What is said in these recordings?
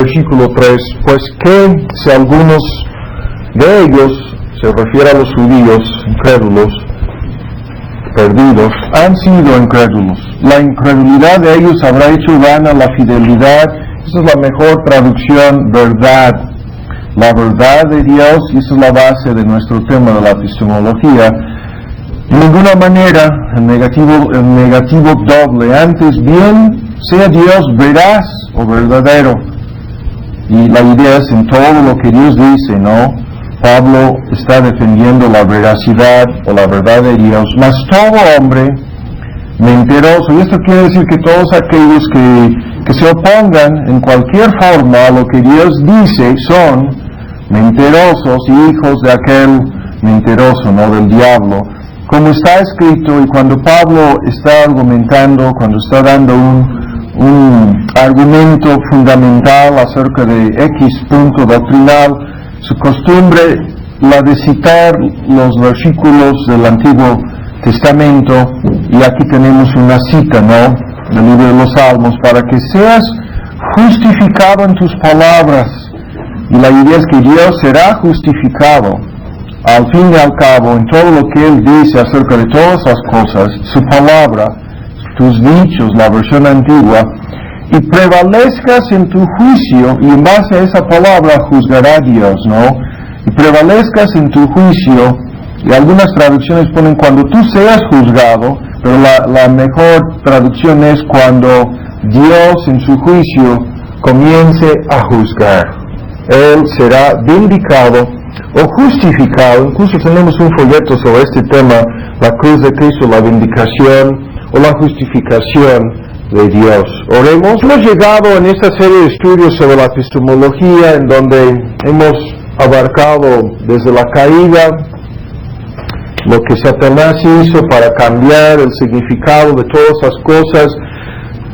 Versículo 3, pues que si algunos de ellos, se refiere a los judíos incrédulos, perdidos, han sido incrédulos. La incredulidad de ellos habrá hecho vana la fidelidad. Esa es la mejor traducción, verdad. La verdad de Dios, y esa es la base de nuestro tema de la epistemología. De ninguna manera, el negativo doble, antes bien sea Dios veraz o verdadero. Y la idea es en todo lo que Dios dice, ¿no? Pablo está defendiendo la veracidad o la verdad de Dios, mas todo hombre mentiroso, y esto quiere decir que todos aquellos que se opongan en cualquier forma a lo que Dios dice son mentirosos y hijos de aquel mentiroso, ¿no? Del diablo. Como está escrito, y cuando Pablo está argumentando, cuando está dando un argumento fundamental acerca de X punto doctrinal, su costumbre, la de citar los versículos del Antiguo Testamento, y aquí tenemos una cita, ¿no?, del libro de los Salmos, para que seas justificado en tus palabras. Y la idea es que Dios será justificado, al fin y al cabo, en todo lo que Él dice acerca de todas las cosas, su palabra, tus dichos, la versión antigua, y prevalezcas en tu juicio, y en base a esa palabra juzgará Dios, ¿no? Y prevalezcas en tu juicio, y algunas traducciones ponen cuando tú seas juzgado, pero la mejor traducción es cuando Dios en su juicio comience a juzgar. Él será vindicado o justificado. Incluso tenemos un folleto sobre este tema, la cruz de Cristo, la vindicación o la justificación de Dios. Oremos. Hemos llegado en esta serie de estudios sobre la epistemología, en donde hemos abarcado desde la caída, lo que Satanás hizo para cambiar el significado de todas las cosas,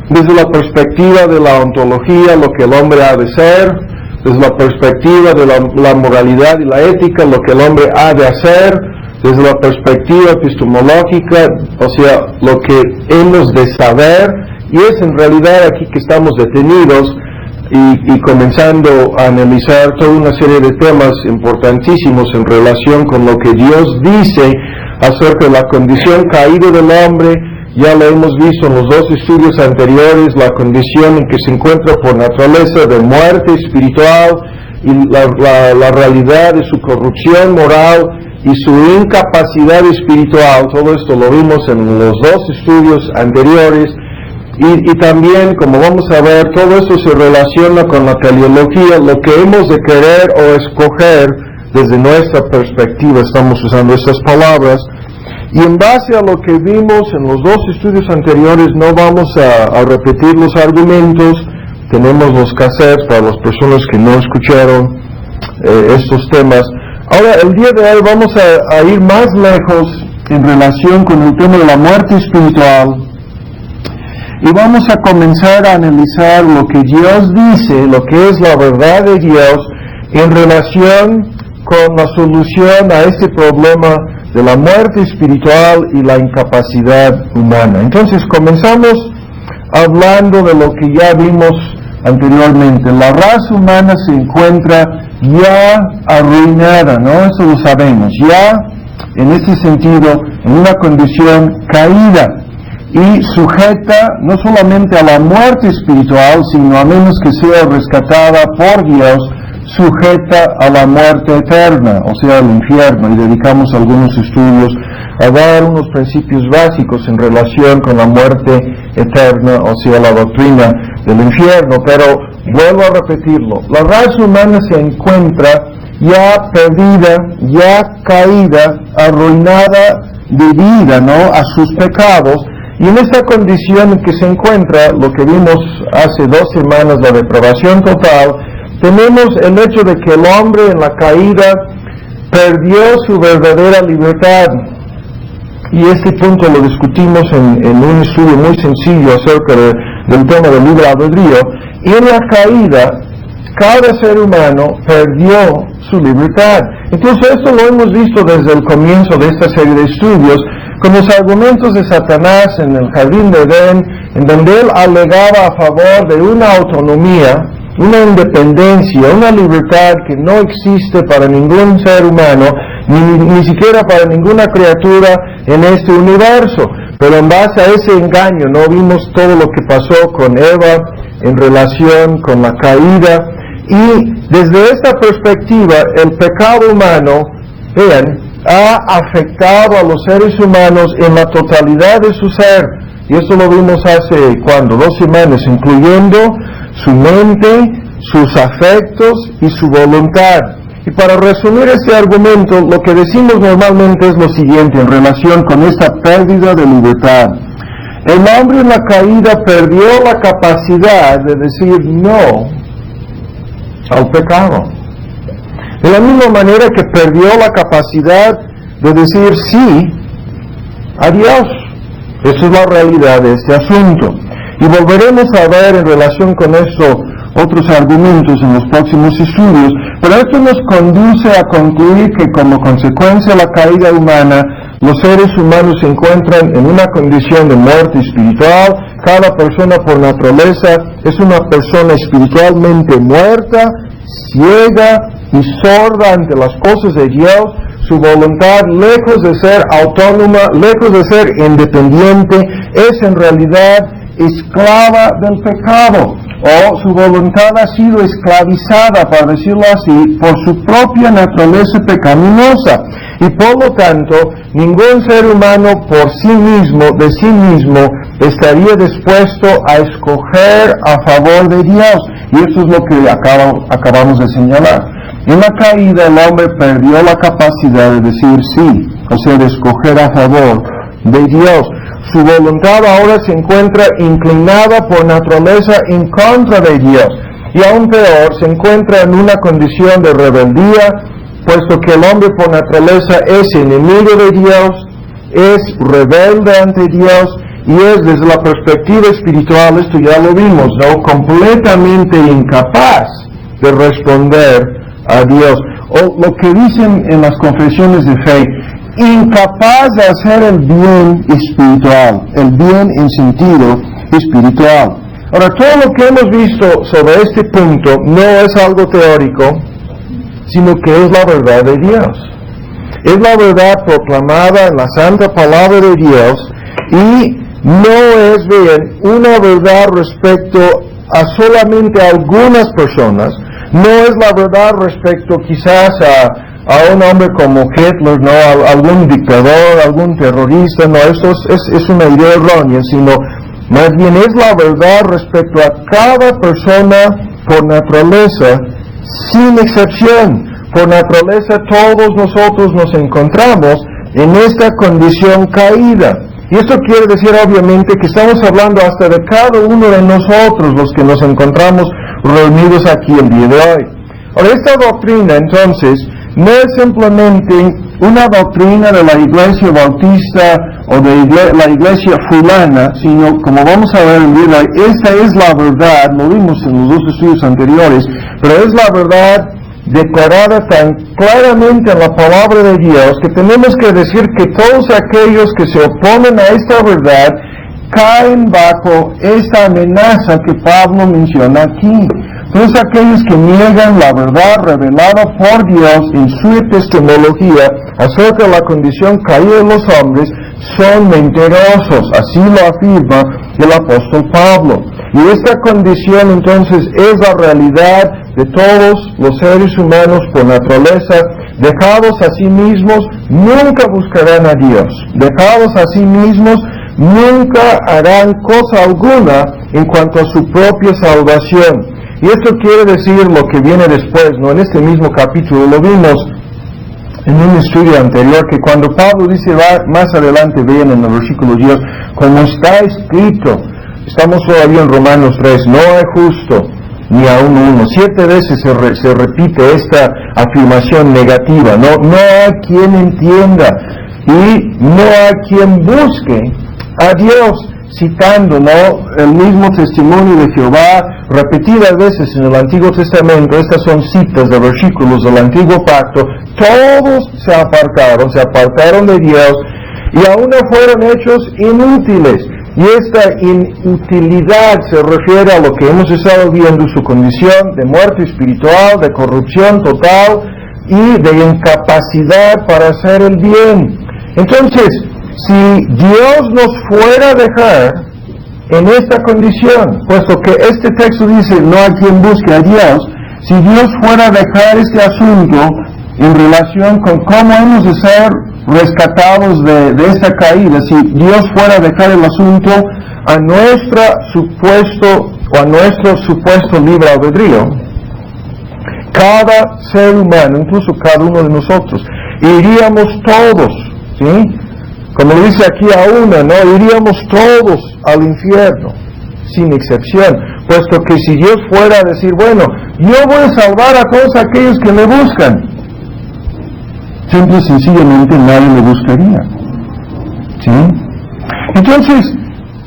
desde la perspectiva de la ontología, lo que el hombre ha de ser, desde la perspectiva de la moralidad y la ética, lo que el hombre ha de hacer, desde la perspectiva epistemológica, o sea, lo que hemos de saber, y es en realidad aquí que estamos detenidos y comenzando a analizar toda una serie de temas importantísimos en relación con lo que Dios dice acerca de la condición caída del hombre. Ya lo hemos visto en los dos estudios anteriores, la condición en que se encuentra por naturaleza de muerte espiritual y la realidad de su corrupción moral y su incapacidad espiritual. Todo esto lo vimos en los dos estudios anteriores. Y también, como vamos a ver, todo esto se relaciona con la teleología, lo que hemos de querer o escoger desde nuestra perspectiva. Estamos usando estas palabras. Y en base a lo que vimos en los dos estudios anteriores, no vamos a repetir los argumentos. Tenemos los cassettes para las personas que no escucharon estos temas. Ahora, el día de hoy vamos a ir más lejos en relación con el tema de la muerte espiritual. Y vamos a comenzar a analizar lo que Dios dice, lo que es la verdad de Dios, en relación con la solución a este problema de la muerte espiritual y la incapacidad humana. Entonces comenzamos hablando de lo que ya vimos anteriormente. La raza humana se encuentra ya arruinada, ¿no? Eso lo sabemos, ya en ese sentido en una condición caída y sujeta no solamente a la muerte espiritual, sino a menos que sea rescatada por Dios, sujeta a la muerte eterna, o sea, al infierno. Y dedicamos algunos estudios a dar unos principios básicos en relación con la muerte eterna, o sea, la doctrina del infierno. Pero vuelvo a repetirlo, la raza humana se encuentra ya perdida, ya caída, arruinada debido, ¿no?, a sus pecados. Y en esta condición en que se encuentra, lo que vimos hace 2 semanas, la depravación total, tenemos el hecho de que el hombre en la caída perdió su verdadera libertad. Y este punto lo discutimos en un estudio muy sencillo acerca del tema del libre albedrío. Y en la caída, cada ser humano perdió su libertad. Entonces esto lo hemos visto desde el comienzo de esta serie de estudios, con los argumentos de Satanás en el jardín de Edén, en donde él alegaba a favor de una autonomía una independencia, una libertad que no existe para ningún ser humano, ni siquiera para ninguna criatura en este universo. Pero en base a ese engaño, no vimos todo lo que pasó con Eva en relación con la caída, y desde esta perspectiva el pecado humano, vean, ha afectado a los seres humanos en la totalidad de su ser, y eso lo vimos hace, 2 semanas, incluyendo su mente, sus afectos y su voluntad. Y para resumir este argumento, lo que decimos normalmente es lo siguiente en relación con esta pérdida de libertad. El hombre en la caída perdió la capacidad de decir no al pecado. De la misma manera que perdió la capacidad de decir sí a Dios. Esa es la realidad de este asunto. Y volveremos a ver en relación con esto otros argumentos en los próximos estudios, pero esto nos conduce a concluir que como consecuencia de la caída humana, los seres humanos se encuentran en una condición de muerte espiritual. Cada persona por naturaleza es una persona espiritualmente muerta, ciega y sorda ante las cosas de Dios. Su voluntad, lejos de ser autónoma, lejos de ser independiente, es en realidad esclava del pecado, o su voluntad ha sido esclavizada, para decirlo así, por su propia naturaleza pecaminosa, y por lo tanto ningún ser humano por sí mismo, de sí mismo, estaría dispuesto a escoger a favor de Dios, y eso es lo que acabamos de señalar. En la caída el hombre perdió la capacidad de decir sí, o sea, de escoger a favor de Dios. Su voluntad ahora se encuentra inclinada por naturaleza en contra de Dios, y aún peor, se encuentra en una condición de rebeldía, puesto que el hombre por naturaleza es enemigo de Dios, es rebelde ante Dios, y es desde la perspectiva espiritual, esto ya lo vimos, ¿no?, completamente incapaz de responder a Dios, o lo que dicen en las confesiones de fe, incapaz de hacer el bien espiritual, el bien en sentido espiritual. Ahora, todo lo que hemos visto sobre este punto no es algo teórico, sino que es la verdad de Dios. Es la verdad proclamada en la santa palabra de Dios, y no es bien una verdad respecto a solamente algunas personas, no es la verdad respecto quizás a un hombre como Hitler, no, a algún dictador, algún terrorista, no, esto es una idea errónea, sino más bien es la verdad respecto a cada persona por naturaleza, sin excepción. Por naturaleza todos nosotros nos encontramos en esta condición caída. Y esto quiere decir obviamente que estamos hablando hasta de cada uno de nosotros, los que nos encontramos reunidos aquí el día de hoy. Ahora, esta doctrina entonces no es simplemente una doctrina de la iglesia bautista o de la iglesia fulana, sino, como vamos a ver en día de hoy, esta es la verdad, lo vimos en los 2 estudios anteriores, pero es la verdad declarada tan claramente en la palabra de Dios que tenemos que decir que todos aquellos que se oponen a esta verdad caen bajo esta amenaza que Pablo menciona aquí. Todos aquellos que niegan la verdad revelada por Dios en su epistemología acerca de la condición caída de los hombres son mentirosos, así lo afirma el apóstol Pablo. Y esta condición entonces es la realidad de todos los seres humanos por naturaleza. Dejados a sí mismos, nunca buscarán a Dios. Dejados a sí mismos, nunca harán cosa alguna en cuanto a su propia salvación. Y esto quiere decir lo que viene después, ¿no? En este mismo capítulo lo vimos en un estudio anterior, que cuando Pablo dice, más adelante, vean en el versículo 10, como está escrito, estamos todavía en Romanos 3, no hay justo ni aún uno. 7 veces se repite esta afirmación negativa, no hay quien entienda y no hay quien busque a Dios, citando, ¿no?, el mismo testimonio de Jehová repetidas veces en el Antiguo Testamento. Estas son citas de versículos del Antiguo Pacto. Todos se apartaron de Dios y aún fueron hechos inútiles. Y esta inutilidad se refiere a lo que hemos estado viendo, su condición de muerte espiritual, de corrupción total y de incapacidad para hacer el bien. Entonces, si Dios nos fuera a dejar en esta condición, puesto que este texto dice, no hay quien busque a Dios, si Dios fuera a dejar este asunto en relación con cómo hemos de ser rescatados de esta caída, si Dios fuera a dejar el asunto a nuestro supuesto libre albedrío, cada ser humano, incluso cada uno de nosotros, iríamos todos, ¿sí? Como dice aquí a una, ¿no? Iríamos todos al infierno, sin excepción, puesto que si Dios fuera a decir, bueno, yo voy a salvar a todos aquellos que me buscan, simple y sencillamente nadie me buscaría, ¿sí? Entonces,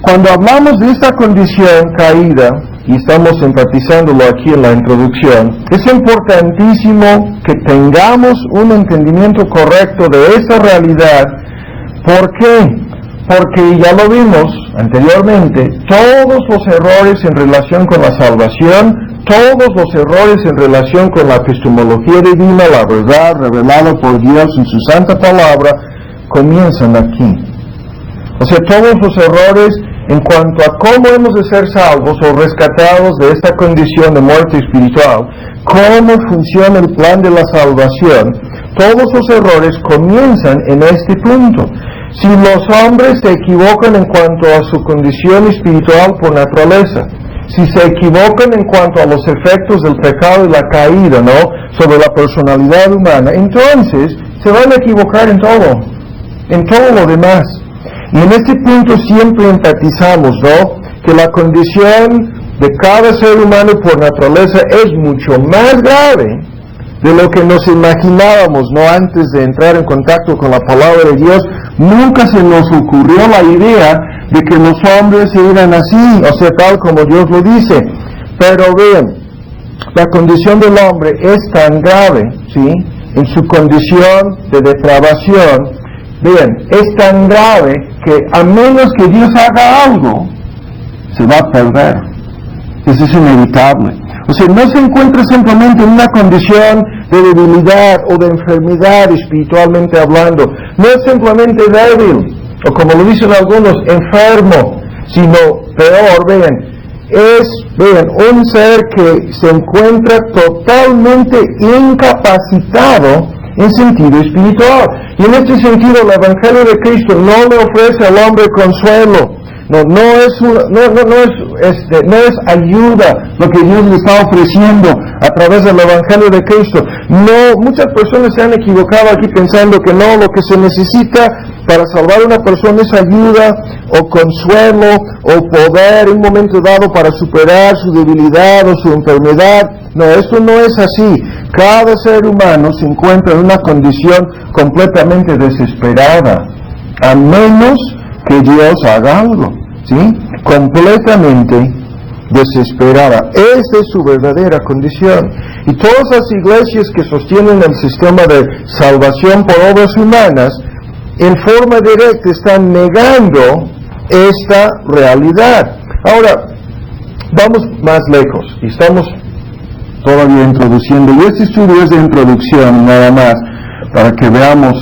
cuando hablamos de esta condición caída, y estamos enfatizándolo aquí en la introducción, es importantísimo que tengamos un entendimiento correcto de esa realidad. ¿Por qué? Porque ya lo vimos anteriormente, todos los errores en relación con la salvación, todos los errores en relación con la epistemología divina, la verdad revelada por Dios en su santa palabra, comienzan aquí. O sea, todos los errores en cuanto a cómo hemos de ser salvos o rescatados de esta condición de muerte espiritual, cómo funciona el plan de la salvación, todos los errores comienzan en este punto. Si los hombres se equivocan en cuanto a su condición espiritual por naturaleza, si se equivocan en cuanto a los efectos del pecado y la caída, ¿no?, sobre la personalidad humana, entonces se van a equivocar en todo lo demás. Y en este punto siempre enfatizamos, ¿no?, que la condición de cada ser humano por naturaleza es mucho más grave de lo que nos imaginábamos, ¿no?, antes de entrar en contacto con la palabra de Dios. Nunca se nos ocurrió la idea de que los hombres eran así, o sea, tal como Dios lo dice. Pero vean, la condición del hombre es tan grave, ¿sí?, en su condición de depravación, vean, es tan grave que a menos que Dios haga algo, se va a perder. Eso es inevitable. O sea, no se encuentra simplemente en una condición de debilidad o de enfermedad espiritualmente hablando. No es simplemente débil, o como lo dicen algunos, enfermo, sino peor, vean, un ser que se encuentra totalmente incapacitado en sentido espiritual. Y en este sentido, el Evangelio de Cristo no le ofrece al hombre consuelo. No es ayuda lo que Dios le está ofreciendo a través del Evangelio de Cristo. No, muchas personas se han equivocado aquí pensando que no, lo que se necesita para salvar a una persona es ayuda o consuelo o poder en un momento dado para superar su debilidad o su enfermedad. No, esto no es así. Cada ser humano se encuentra en una condición completamente desesperada, a menos que Dios haga algo, ¿sí? Completamente desesperada. Esa es su verdadera condición. Y todas las iglesias que sostienen el sistema de salvación por obras humanas, en forma directa están negando esta realidad. Ahora, vamos más lejos, y estamos todavía introduciendo, y este estudio es de introducción nada más, para que veamos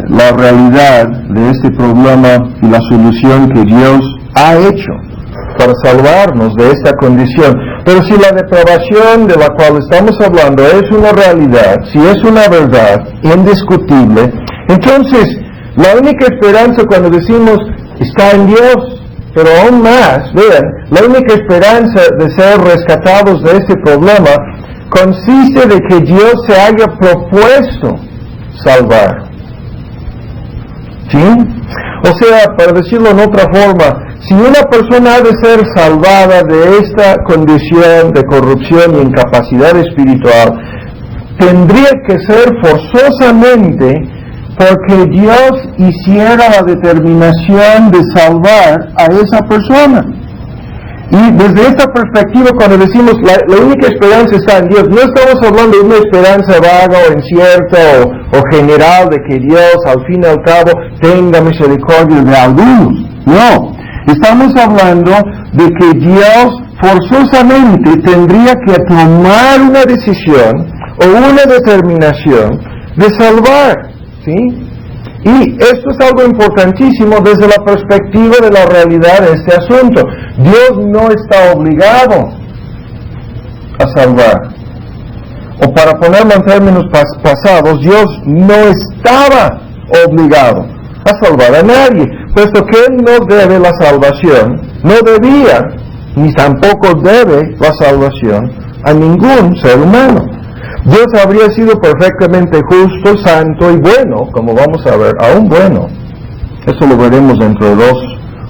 la realidad de este problema y la solución que Dios ha hecho para salvarnos de esta condición. Pero si la depravación de la cual estamos hablando es una realidad, si es una verdad indiscutible, entonces la única esperanza cuando decimos está en Dios, pero aún más, vean, la única esperanza de ser rescatados de este problema consiste de que Dios se haya propuesto salvar. ¿Sí? O sea, para decirlo en otra forma, si una persona ha de ser salvada de esta condición de corrupción y incapacidad espiritual, tendría que ser forzosamente porque Dios hiciera la determinación de salvar a esa persona. Y desde esta perspectiva, cuando decimos la única esperanza está en Dios, no estamos hablando de una esperanza vaga o incierta o general de que Dios al fin y al cabo tenga misericordia de algunos. No, Estamos hablando de que Dios forzosamente tendría que tomar una decisión o una determinación de salvar, ¿sí? Y esto es algo importantísimo desde la perspectiva de la realidad de este asunto. Dios no está obligado a salvar. O para ponerlo en términos pasados, Dios no estaba obligado a salvar a nadie, puesto que Él no debe la salvación, no debía, ni tampoco debe la salvación a ningún ser humano. Dios habría sido perfectamente justo, santo y bueno, como vamos a ver, aún bueno. Eso lo veremos dentro de 2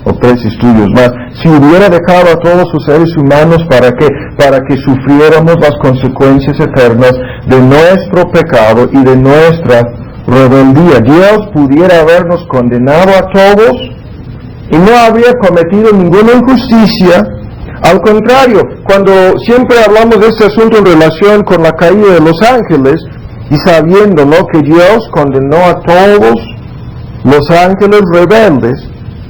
o 3 estudios más. Si hubiera dejado a todos sus seres humanos, ¿para qué? Para que sufriéramos las consecuencias eternas de nuestro pecado y de nuestra rebeldía. Dios pudiera habernos condenado a todos y no habría cometido ninguna injusticia. Al contrario, cuando siempre hablamos de este asunto en relación con la caída de los ángeles, y sabiendo, ¿no?, que Dios condenó a todos los ángeles rebeldes,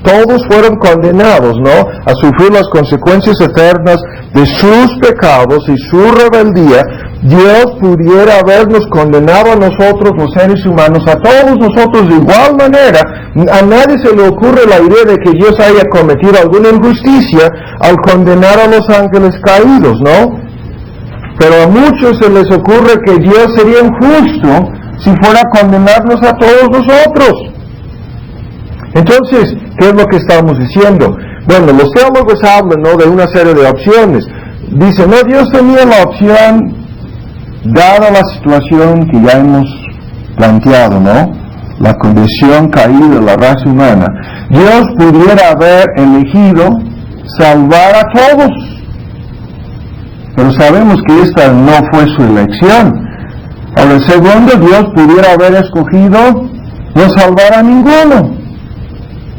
todos fueron condenados, ¿no?, a sufrir las consecuencias eternas de sus pecados y su rebeldía. Dios pudiera habernos condenado a nosotros, los seres humanos, a todos nosotros de igual manera. A nadie se le ocurre la idea de que Dios haya cometido alguna injusticia al condenar a los ángeles caídos, ¿no? Pero a muchos se les ocurre que Dios sería injusto si fuera a condenarnos a todos nosotros. Entonces, ¿qué es lo que estamos diciendo? Bueno, los teólogos hablan, ¿no?, de una serie de opciones. Dicen, no, Dios tenía la opción, dada la situación que ya hemos planteado, ¿no?, la condición caída de la raza humana, Dios pudiera haber elegido salvar a todos. Pero sabemos que esta no fue su elección. Ahora, segundo, Dios pudiera haber escogido no salvar a ninguno,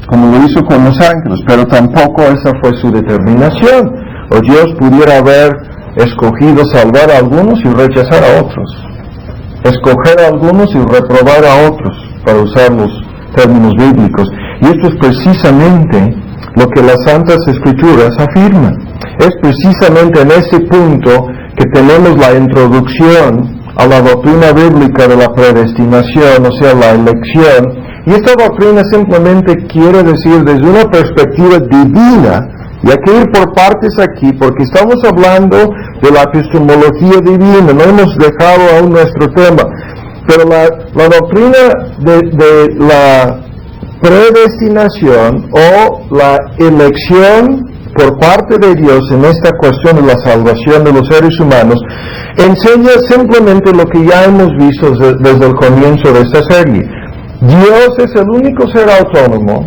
como lo hizo con los ángeles, pero tampoco esa fue su determinación. O Dios pudiera haber escogido salvar a algunos y rechazar a otros, escoger a algunos y reprobar a otros, para usar los términos bíblicos. Y esto es precisamente lo que las Santas Escrituras afirman. Es precisamente en este punto que tenemos la introducción a la doctrina bíblica de la predestinación, o sea, la elección. Y esta doctrina simplemente quiere decir desde una perspectiva divina, y hay que ir por partes aquí, porque estamos hablando de la epistemología divina, no hemos dejado aún nuestro tema, pero la doctrina de la predestinación o la elección por parte de Dios en esta cuestión de la salvación de los seres humanos enseña simplemente lo que ya hemos visto desde el comienzo de esta serie. Dios es el único ser autónomo,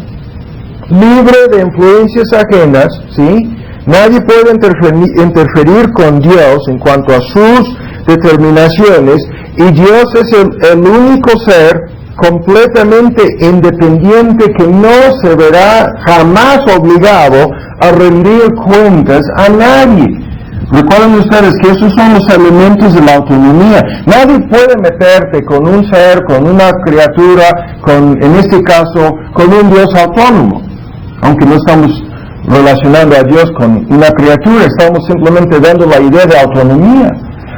libre de influencias ajenas, ¿sí? Nadie puede interferir con Dios en cuanto a sus determinaciones, y Dios es el único ser completamente independiente que no se verá jamás obligado a rendir cuentas a nadie. Recuerden ustedes que esos son los elementos de la autonomía. Nadie puede meterte con un ser, con una criatura, en este caso, con un Dios autónomo. Aunque no estamos relacionando a Dios con una criatura, estamos simplemente dando la idea de autonomía.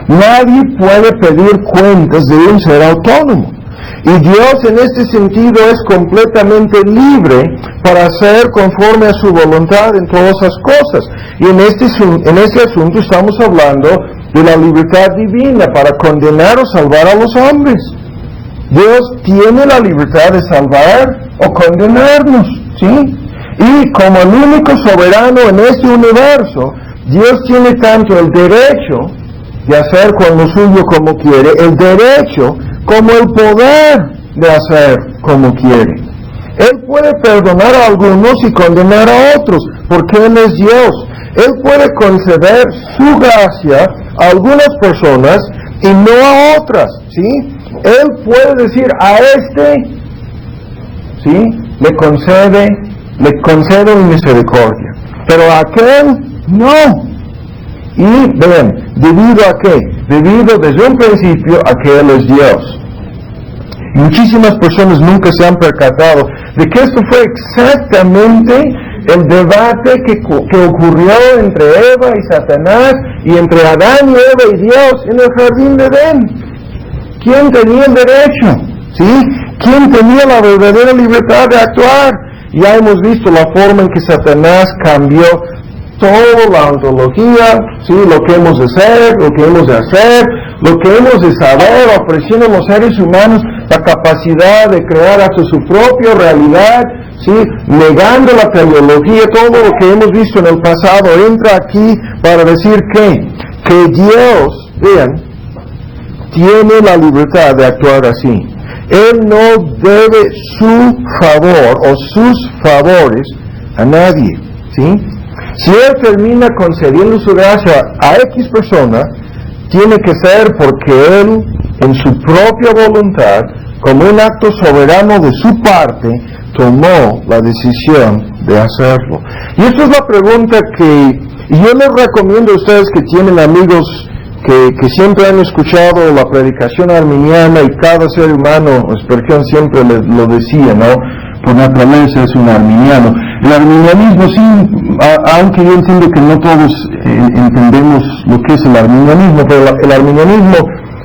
Nadie puede pedir cuentas de un ser autónomo. Y Dios en este sentido es completamente libre para hacer conforme a su voluntad en todas las cosas. Y en este asunto estamos hablando de la libertad divina para condenar o salvar a los hombres. Dios tiene la libertad de salvar o condenarnos, ¿sí? Y como el único soberano en este universo, Dios tiene tanto el derecho de hacer con lo suyo como quiere, el derecho como el poder de hacer como quiere. Él puede perdonar a algunos y condenar a otros, porque Él es Dios. Él puede conceder su gracia a algunas personas y no a otras, ¿sí? Él puede decir a este, ¿sí?, le concedo mi misericordia, pero a aquel no. Y ven, ¿debido a qué? Debido desde un principio a que Él es Dios. Y muchísimas personas nunca se han percatado de que esto fue exactamente el debate que ocurrió entre Eva y Satanás, y entre Adán y Eva y Dios en el jardín de Edén. ¿Quién tenía el derecho? ¿Sí? ¿Quién tenía la verdadera libertad de actuar? Ya hemos visto la forma en que Satanás cambió toda la ontología, ¿sí? Lo que hemos de ser, lo que hemos de hacer, lo que hemos de saber, ofreciendo a los seres humanos la capacidad de crear hasta su propia realidad, ¿sí? Negando la teleología, todo lo que hemos visto en el pasado entra aquí para decir que Dios, vean, tiene la libertad de actuar así. Él no debe su favor o sus favores a nadie, ¿sí? Si Él termina concediendo su gracia a X persona, tiene que ser porque Él, en su propia voluntad, como un acto soberano de su parte, tomó la decisión de hacerlo. Y esta es la pregunta que yo les recomiendo a ustedes que tienen amigos que siempre han escuchado la predicación arminiana, y cada ser humano, Spurgeon siempre lo decía, ¿no? Por naturaleza es un arminiano. El arminianismo, sí, aunque yo entiendo que no todos entendemos lo que es el arminianismo, pero el arminianismo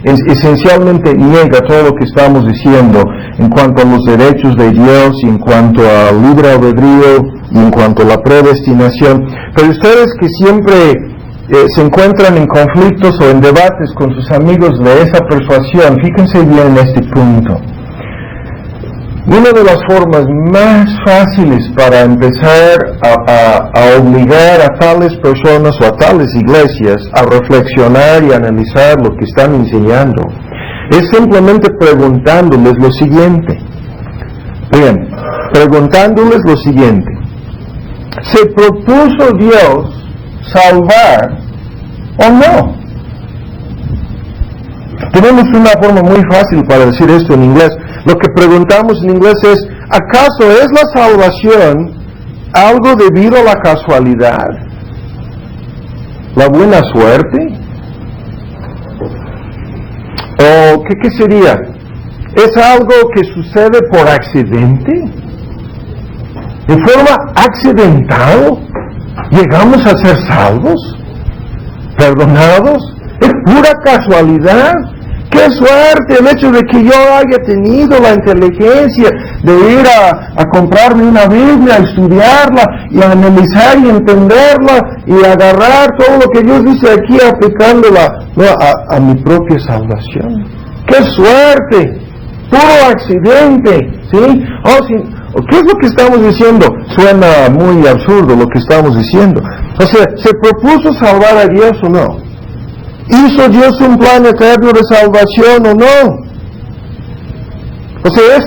esencialmente niega todo lo que estamos diciendo en cuanto a los derechos de Dios, y en cuanto al libre albedrío, y en cuanto a la predestinación. Pero ustedes que siempre se encuentran en conflictos o en debates con sus amigos de esa persuasión, fíjense bien en este punto. Una de las formas más fáciles para empezar a obligar a tales personas o a tales iglesias a reflexionar y analizar lo que están enseñando es simplemente preguntándoles lo siguiente. Bien, preguntándoles lo siguiente: ¿se propuso Dios salvar o no? Tenemos una forma muy fácil para decir esto en inglés. Lo que preguntamos en inglés es: ¿acaso es la salvación algo debido a la casualidad? ¿La buena suerte? ¿O qué sería? ¿Es algo que sucede por accidente? ¿De forma accidental llegamos a ser salvos? ¿Perdonados? ¿Es pura casualidad? ¡Qué suerte el hecho de que yo haya tenido la inteligencia de ir a comprarme una Biblia, a estudiarla y a analizar y entenderla y agarrar todo lo que Dios dice aquí, aplicándola a mi propia salvación! ¡Qué suerte! ¡Puro accidente! ¿Sí? ¿Qué es lo que estamos diciendo? Suena muy absurdo lo que estamos diciendo. O sea, ¿se propuso salvar a Dios o no? ¿Hizo Dios un plan eterno de salvación o no? O sea,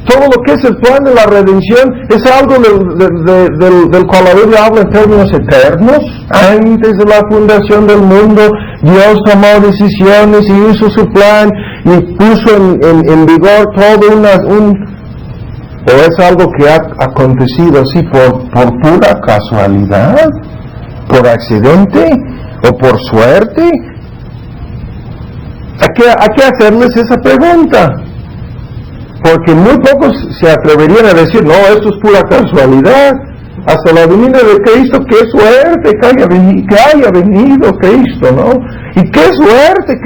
todo lo que es el plan de la redención es algo del cual la Biblia habla en términos eternos. Antes de la fundación del mundo, Dios tomó decisiones y hizo su plan y puso en vigor todo ¿o es algo que ha acontecido así por pura casualidad? ¿Por accidente? ¿O por suerte? Hay que hacerles esa pregunta, porque muy pocos se atreverían a decir: no, esto es pura casualidad. Hasta la venida de Cristo, qué suerte que haya venido Cristo, ¿no? Y qué suerte,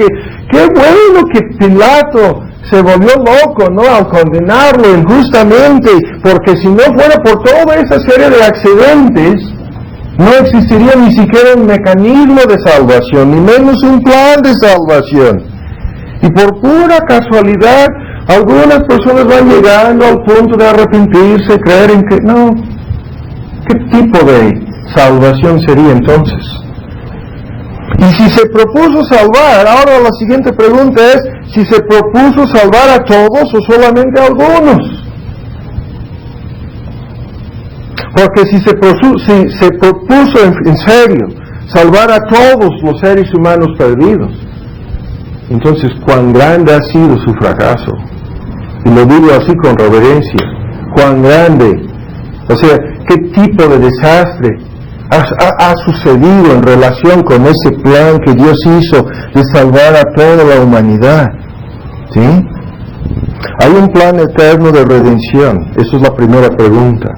qué bueno que Pilato se volvió loco, ¿no?, al condenarlo injustamente, porque si no fuera por toda esa serie de accidentes, no existiría ni siquiera un mecanismo de salvación, ni menos un plan de salvación. Y por pura casualidad, algunas personas van llegando al punto de arrepentirse, creer en que no. ¿Qué tipo de salvación sería entonces? Y si se propuso salvar, ahora la siguiente pregunta es: si se propuso salvar a todos o solamente a algunos. Porque si se propuso en serio salvar a todos los seres humanos perdidos, entonces cuán grande ha sido su fracaso. Y lo digo así con reverencia: cuán grande. O sea, qué tipo de desastre ha sucedido en relación con ese plan que Dios hizo de salvar a toda la humanidad. ¿Sí? Hay un plan eterno de redención. Esa es la primera pregunta.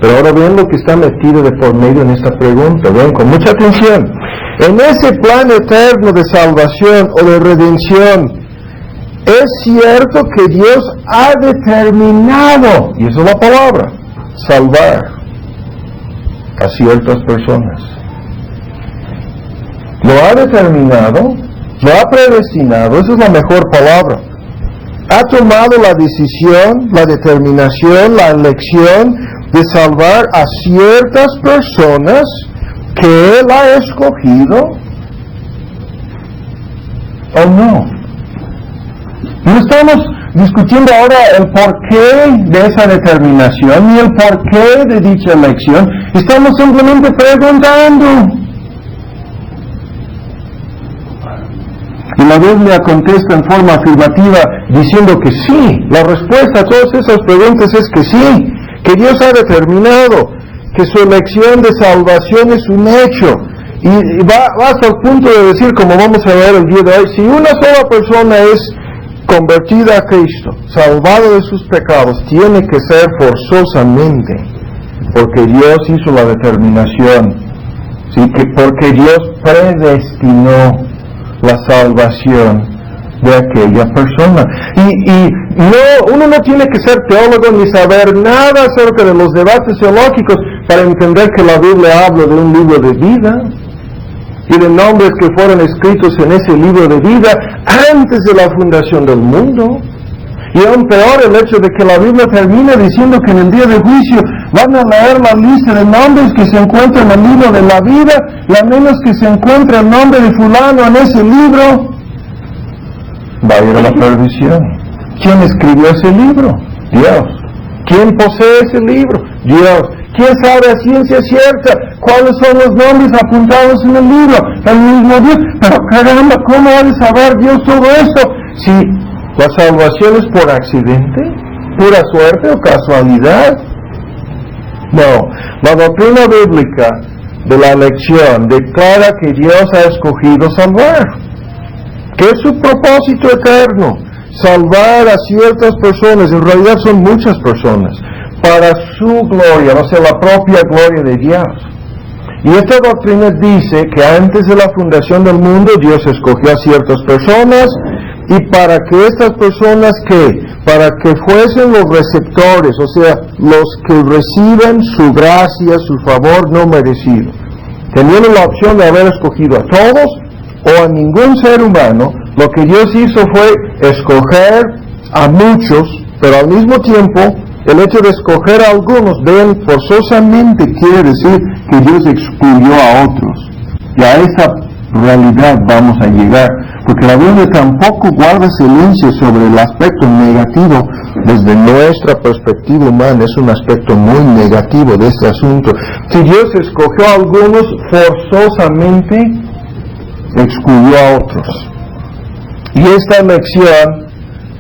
Pero ahora ven lo que está metido de por medio en esta pregunta. Ven con mucha atención. En ese plan eterno de salvación o de redención, es cierto que Dios ha determinado, y esa es la palabra, salvar a ciertas personas. Lo ha determinado, lo ha predestinado, esa es la mejor palabra. Ha tomado la decisión, la determinación, la elección de salvar a ciertas personas que Él ha escogido, ¿o no? No estamos discutiendo ahora el porqué de esa determinación ni el porqué de dicha elección. Estamos simplemente preguntando. Y la Biblia contesta en forma afirmativa diciendo que sí. La respuesta a todas esas preguntas es que sí, que Dios ha determinado que su elección de salvación es un hecho. Y va hasta el punto de decir, como vamos a ver el día de hoy, si una sola persona es convertida a Cristo, salvado de sus pecados, tiene que ser forzosamente, porque Dios hizo la determinación, ¿sí? Porque Dios predestinó la salvación de aquella persona. Y uno no tiene que ser teólogo ni saber nada acerca de los debates teológicos para entender que la Biblia habla de un libro de vida y de nombres que fueron escritos en ese libro de vida antes de la fundación del mundo. Y aún peor el hecho de que la Biblia termina diciendo que en el día de juicio van a leer la lista de nombres que se encuentran en el libro de la vida, y a menos que se encuentre el nombre de fulano en ese libro, va a ir a la perdición. ¿Quién escribió ese libro? Dios. ¿Quién posee ese libro? Dios. ¿Quién sabe a ciencia cierta cuáles son los nombres apuntados en el libro? El mismo Dios. Pero caramba, ¿cómo ha de saber Dios todo esto? Si la salvación es por accidente, pura suerte o casualidad. No, la doctrina bíblica de la elección declara que Dios ha escogido salvar, que es su propósito eterno, salvar a ciertas personas, en realidad son muchas personas, para su gloria, o sea, la propia gloria de Dios. Y esta doctrina dice que antes de la fundación del mundo Dios escogió a ciertas personas, y para que estas personas para que fuesen los receptores, o sea, los que reciben su gracia, su favor no merecido. Teniendo la opción de haber escogido a todos o a ningún ser humano, lo que Dios hizo fue escoger a muchos, pero al mismo tiempo, el hecho de escoger a algunos, vean, forzosamente quiere decir que Dios excluyó a otros. Y a esa realidad vamos a llegar, porque la Biblia tampoco guarda silencio sobre el aspecto negativo. Desde nuestra perspectiva humana es un aspecto muy negativo de este asunto. Si Dios escogió a algunos, forzosamente excluyó a otros. Y esta elección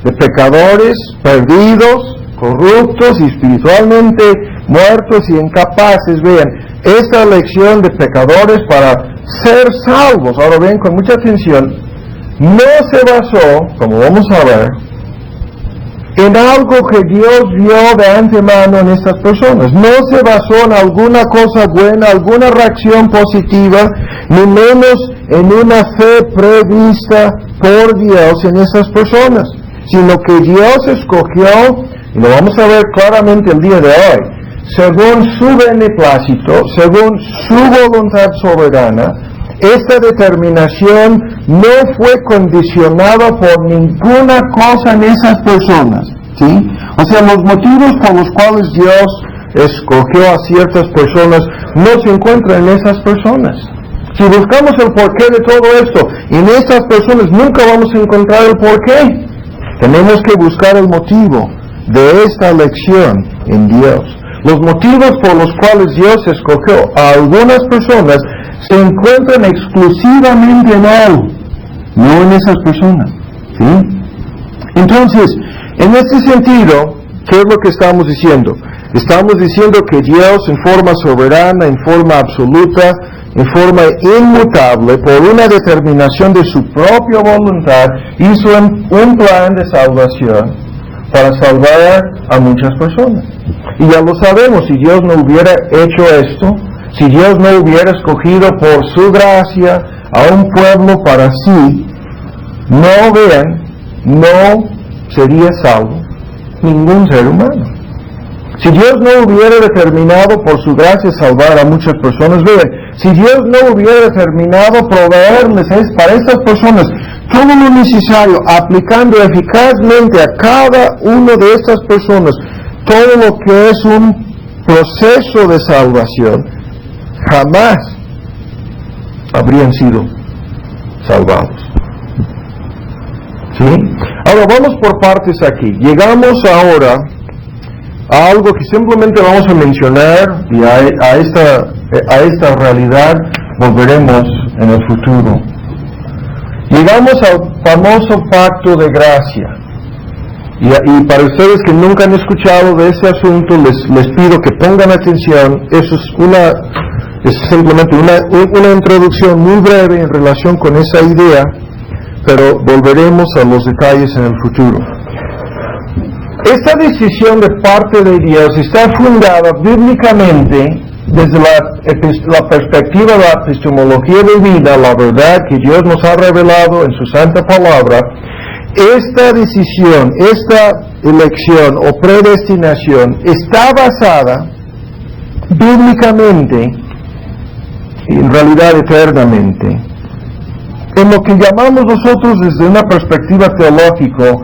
de pecadores, perdidos, corruptos y espiritualmente muertos y incapaces, vean, esta elección de pecadores para ser salvos, ahora ven con mucha atención, no se basó, como vamos a ver, en algo que Dios vio de antemano en estas personas. No se basó en alguna cosa buena, alguna reacción positiva, ni menos en una fe prevista por Dios en estas personas, sino que Dios escogió, y lo vamos a ver claramente el día de hoy, según su beneplácito, según su voluntad soberana. Esta determinación no fue condicionada por ninguna cosa en esas personas, ¿sí? O sea, los motivos por los cuales Dios escogió a ciertas personas no se encuentran en esas personas. Si buscamos el porqué de todo esto, en esas personas nunca vamos a encontrar el porqué. Tenemos que buscar el motivo de esta elección en Dios. Los motivos por los cuales Dios escogió a algunas personas se encuentran exclusivamente en Él, no en esas personas, ¿sí? Entonces, en este sentido, ¿qué es lo que estamos diciendo? Estamos diciendo que Dios, en forma soberana, en forma absoluta, en forma inmutable, por una determinación de su propia voluntad, hizo un plan de salvación para salvar a muchas personas. Y ya lo sabemos, si Dios no hubiera hecho esto, si Dios no hubiera escogido por su gracia a un pueblo para sí, no sería salvo ningún ser humano. Si Dios no hubiera determinado por su gracia salvar a muchas personas, si Dios no hubiera determinado proveerles para estas personas todo lo necesario, aplicando eficazmente a cada una de estas personas todo lo que es un proceso de salvación, jamás habrían sido salvados. ¿Sí? Ahora vamos por partes aquí. Llegamos ahora a algo que simplemente vamos a mencionar, y a esta realidad volveremos en el futuro. Llegamos al famoso pacto de gracia. Y para ustedes que nunca han escuchado de ese asunto, les pido que pongan atención. Eso es simplemente una introducción muy breve en relación con esa idea, pero volveremos a los detalles en el futuro. Esta decisión de parte de Dios está fundada bíblicamente desde la perspectiva de la epistemología de vida, la verdad que Dios nos ha revelado en su santa palabra. Esta decisión, esta elección o predestinación está basada bíblicamente, en realidad eternamente, en lo que llamamos nosotros desde una perspectiva teológica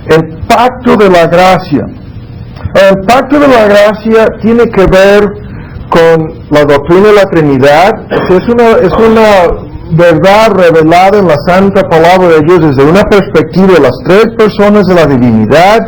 el pacto de la gracia. El pacto de la gracia tiene que ver con la doctrina de la Trinidad. Es una verdad revelada en la santa palabra de Dios desde una perspectiva de las tres personas de la divinidad,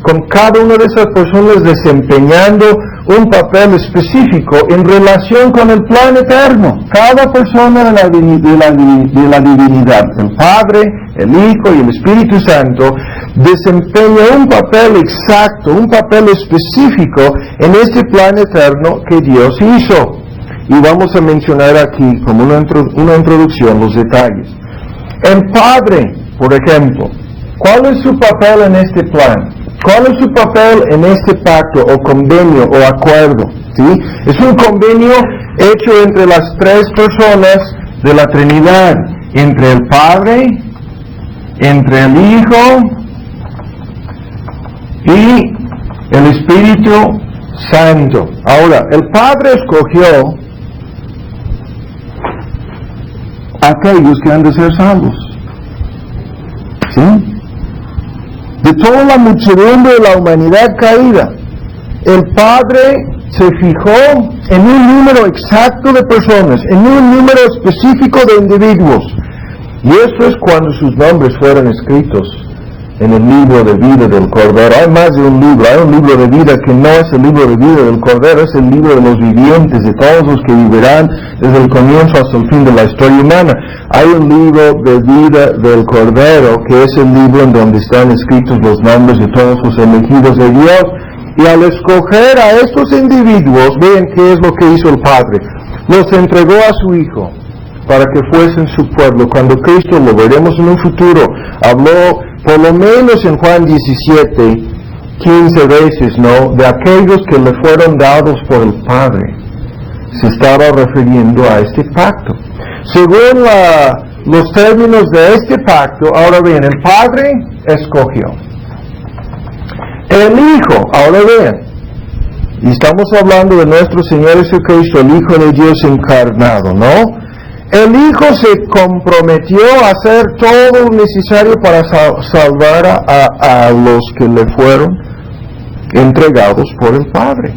con cada una de esas personas desempeñando un papel específico en relación con el plan eterno. Cada persona de la divinidad, el Padre, el Hijo y el Espíritu Santo, desempeña un papel exacto, un papel específico en este plan eterno que Dios hizo. Y vamos a mencionar aquí, como una introducción, los detalles. El Padre, por ejemplo, ¿cuál es su papel en este plan? ¿Cuál es su papel en este pacto o convenio o acuerdo? ¿Sí? Es un convenio hecho entre las tres personas de la Trinidad, entre el Padre, entre el Hijo y el Espíritu Santo. Ahora, el Padre escogió a aquellos que han de ser salvos. ¿Sí? De toda la muchedumbre de la humanidad caída, el Padre se fijó en un número exacto de personas, en un número específico de individuos. Y eso es cuando sus nombres fueron escritos en el libro de vida del Cordero. Hay más de un libro, hay un libro de vida que no es el libro de vida del Cordero, es el libro de los vivientes, de todos los que vivirán desde el comienzo hasta el fin de la historia humana. Hay un libro de vida del Cordero, que es el libro en donde están escritos los nombres de todos los elegidos de Dios. Y al escoger a estos individuos, vean qué es lo que hizo el Padre. Los entregó a su Hijo para que fuesen su pueblo. Cuando Cristo, lo veremos en un futuro, habló por lo menos en Juan 17, 15 veces, ¿no?, de aquellos que le fueron dados por el Padre. Se estaba refiriendo a este pacto. Según los términos de este pacto, ahora bien, el Padre escogió. El Hijo, ahora vean, y estamos hablando de nuestro Señor Jesucristo, el Hijo de Dios encarnado, ¿no? El Hijo se comprometió a hacer todo lo necesario para salvar a los que le fueron entregados por el Padre.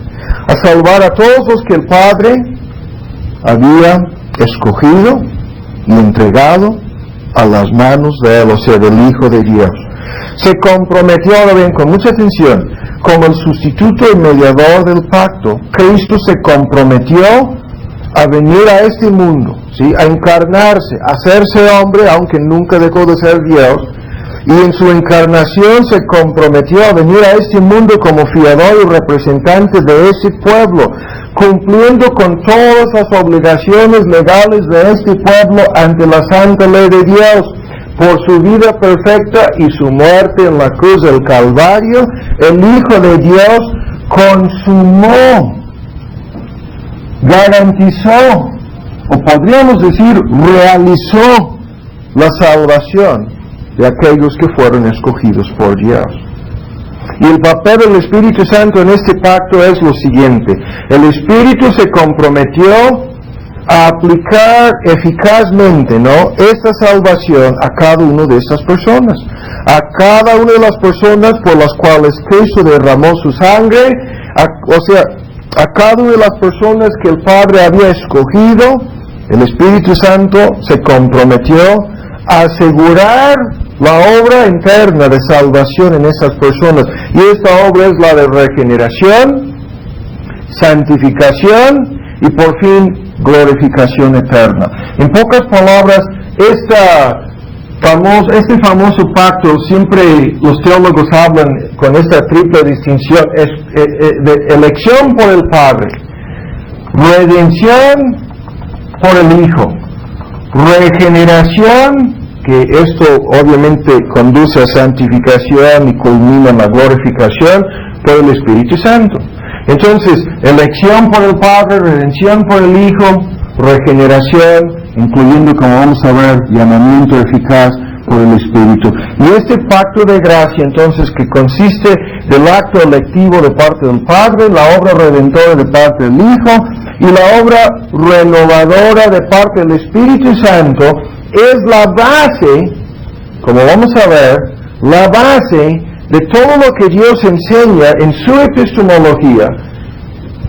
A salvar a todos los que el Padre había escogido y entregado a las manos de Él, o sea, del Hijo de Dios. Se comprometió, ahora bien, con mucha atención, como el sustituto y mediador del pacto. Cristo se comprometió a venir a este mundo, ¿sí?, a encarnarse, a hacerse hombre, aunque nunca dejó de ser Dios, y en su encarnación se comprometió a venir a este mundo como fiador y representante de ese pueblo, cumpliendo con todas las obligaciones legales de este pueblo ante la santa ley de Dios. Por su vida perfecta y su muerte en la cruz del Calvario, el Hijo de Dios consumó, garantizó, o podríamos decir, realizó la salvación de aquellos que fueron escogidos por Dios. Y el papel del Espíritu Santo en este pacto es lo siguiente: el Espíritu se comprometió a aplicar eficazmente, ¿no?, esta salvación a cada una de esas personas, a cada una de las personas por las cuales Cristo derramó su sangre, a cada una de las personas que el Padre había escogido. El Espíritu Santo se comprometió a asegurar la obra interna de salvación en esas personas, y esta obra es la de regeneración, santificación y por fin glorificación eterna. En pocas palabras, este famoso pacto, siempre los teólogos hablan con esta triple distinción, es de elección por el Padre, redención por el Hijo, regeneración, que esto obviamente conduce a santificación y culmina en la glorificación, por el Espíritu Santo. Entonces, elección por el Padre, redención por el Hijo, regeneración, incluyendo, como vamos a ver, llamamiento eficaz por el Espíritu. Y este pacto de gracia, entonces, que consiste del acto electivo de parte del Padre, la obra redentora de parte del Hijo y la obra renovadora de parte del Espíritu Santo, es la base, como vamos a ver, la base de todo lo que Dios enseña en su epistemología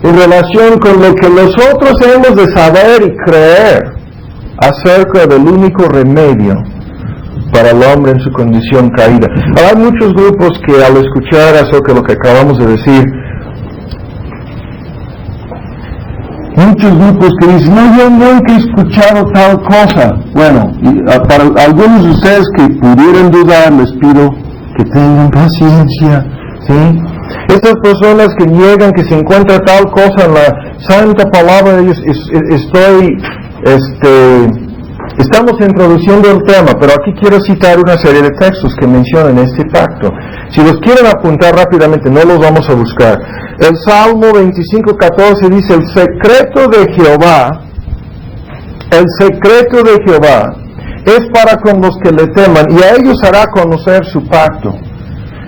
en relación con lo que nosotros hemos de saber y creer acerca del único remedio para el hombre en su condición caída. Hay muchos grupos que al escuchar acerca de lo que acabamos de decir, muchos grupos que dicen, no, yo nunca he escuchado tal cosa. Bueno, para algunos de ustedes que pudieran dudar, les pido que tengan paciencia, ¿sí? Estas personas que niegan que se encuentra tal cosa en la santa palabra de Dios, estamos introduciendo el tema, pero aquí quiero citar una serie de textos que mencionan este pacto. Si los quieren apuntar rápidamente, no los vamos a buscar. El Salmo 25:14 dice, el secreto de Jehová es para con los que le teman, y a ellos hará conocer su pacto.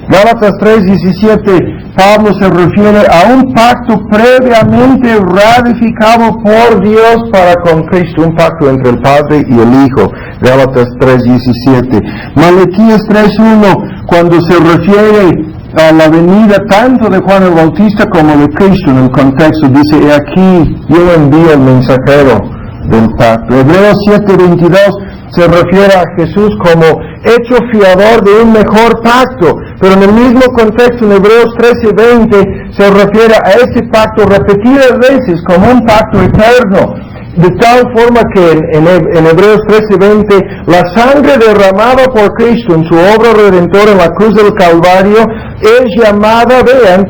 Gálatas 3:17, Pablo se refiere a un pacto previamente ratificado por Dios para con Cristo, un pacto entre el Padre y el Hijo. Gálatas 3:17. Malaquías 3:1, cuando se refiere a la venida tanto de Juan el Bautista como de Cristo en el contexto, dice, he aquí yo envío el mensajero del pacto. Hebreos 7:22 se refiere a Jesús como hecho fiador de un mejor pacto, pero en el mismo contexto, en Hebreos 13:20, se refiere a ese pacto repetidas veces como un pacto eterno, de tal forma que en Hebreos 13:20, la sangre derramada por Cristo en su obra redentora en la cruz del Calvario es llamada, vean,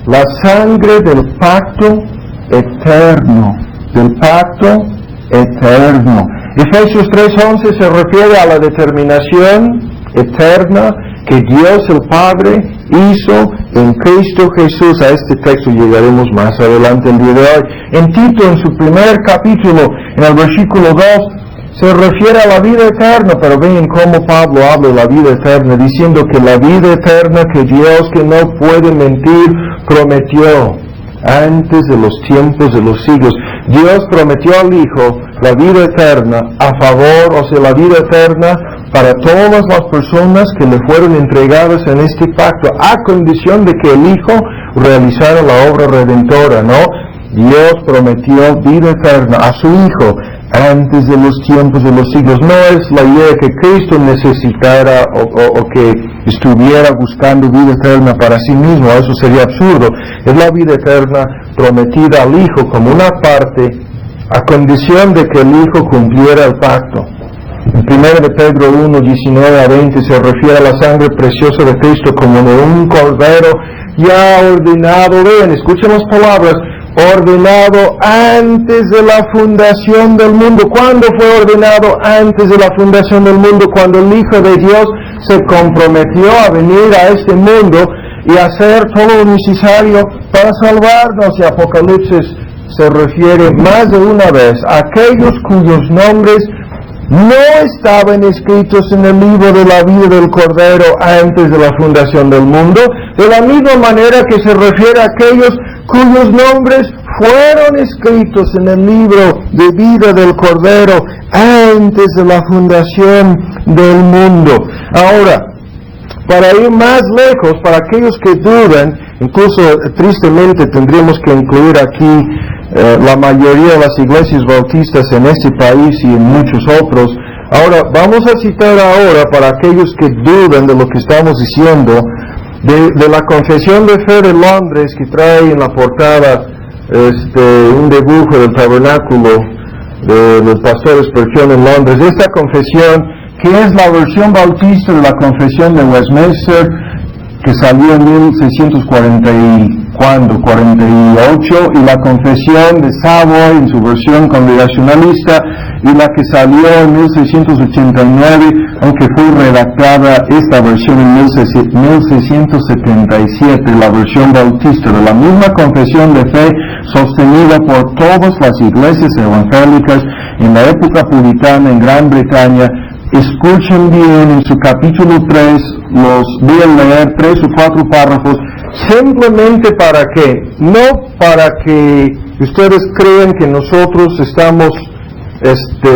la sangre del pacto eterno, del pacto eterno. Efesios 3:11 se refiere a la determinación eterna que Dios el Padre hizo en Cristo Jesús. A este texto llegaremos más adelante el día de hoy. En Tito, en su primer capítulo, en el versículo 2, se refiere a la vida eterna, pero ven cómo Pablo habla de la vida eterna, diciendo que la vida eterna que Dios, que no puede mentir, prometió antes de los tiempos de los siglos. Dios prometió al Hijo la vida eterna a favor, la vida eterna para todas las personas que le fueron entregadas en este pacto, a condición de que el Hijo realizara la obra redentora, ¿no? Dios prometió vida eterna a su Hijo antes de los tiempos de los siglos. No es la idea de que Cristo necesitara o que estuviera buscando vida eterna para sí mismo, eso sería absurdo. Es la vida eterna prometida al Hijo como una parte, a condición de que el Hijo cumpliera el pacto. En 1 de Pedro 1:19-20 se refiere a la sangre preciosa de Cristo como de un cordero ya ordenado, vean, escuchen las palabras, ordenado antes de la fundación del mundo. ¿Cuándo fue ordenado antes de la fundación del mundo? Cuando el Hijo de Dios se comprometió a venir a este mundo y hacer todo lo necesario para salvarnos. Y Apocalipsis se refiere más de una vez a aquellos cuyos nombres no estaban escritos en el libro de la vida del Cordero antes de la fundación del mundo, de la misma manera que se refiere a aquellos cuyos nombres fueron escritos en el libro de vida del Cordero antes de la fundación del mundo. Ahora, para ir más lejos, para aquellos que dudan, incluso tristemente tendríamos que incluir aquí la mayoría de las iglesias bautistas en este país y en muchos otros. Ahora, vamos a citar ahora para aquellos que dudan de lo que estamos diciendo, de la Confesión de Fe de Londres, que trae en la portada un dibujo del tabernáculo del pastor Spurgeon en Londres. Esta confesión, que es la versión bautista de la Confesión de Westminster, que salió en 1648, y la Confesión de Savoy en su versión congregacionalista, y la que salió en 1689, aunque fue redactada esta versión en 1677, la versión bautista de la misma confesión de fe sostenida por todas las iglesias evangélicas en la época puritana en Gran Bretaña. Escuchen bien, en su capítulo 3, los voy a leer 3 o 4 párrafos, simplemente para que, no para que ustedes crean que nosotros estamos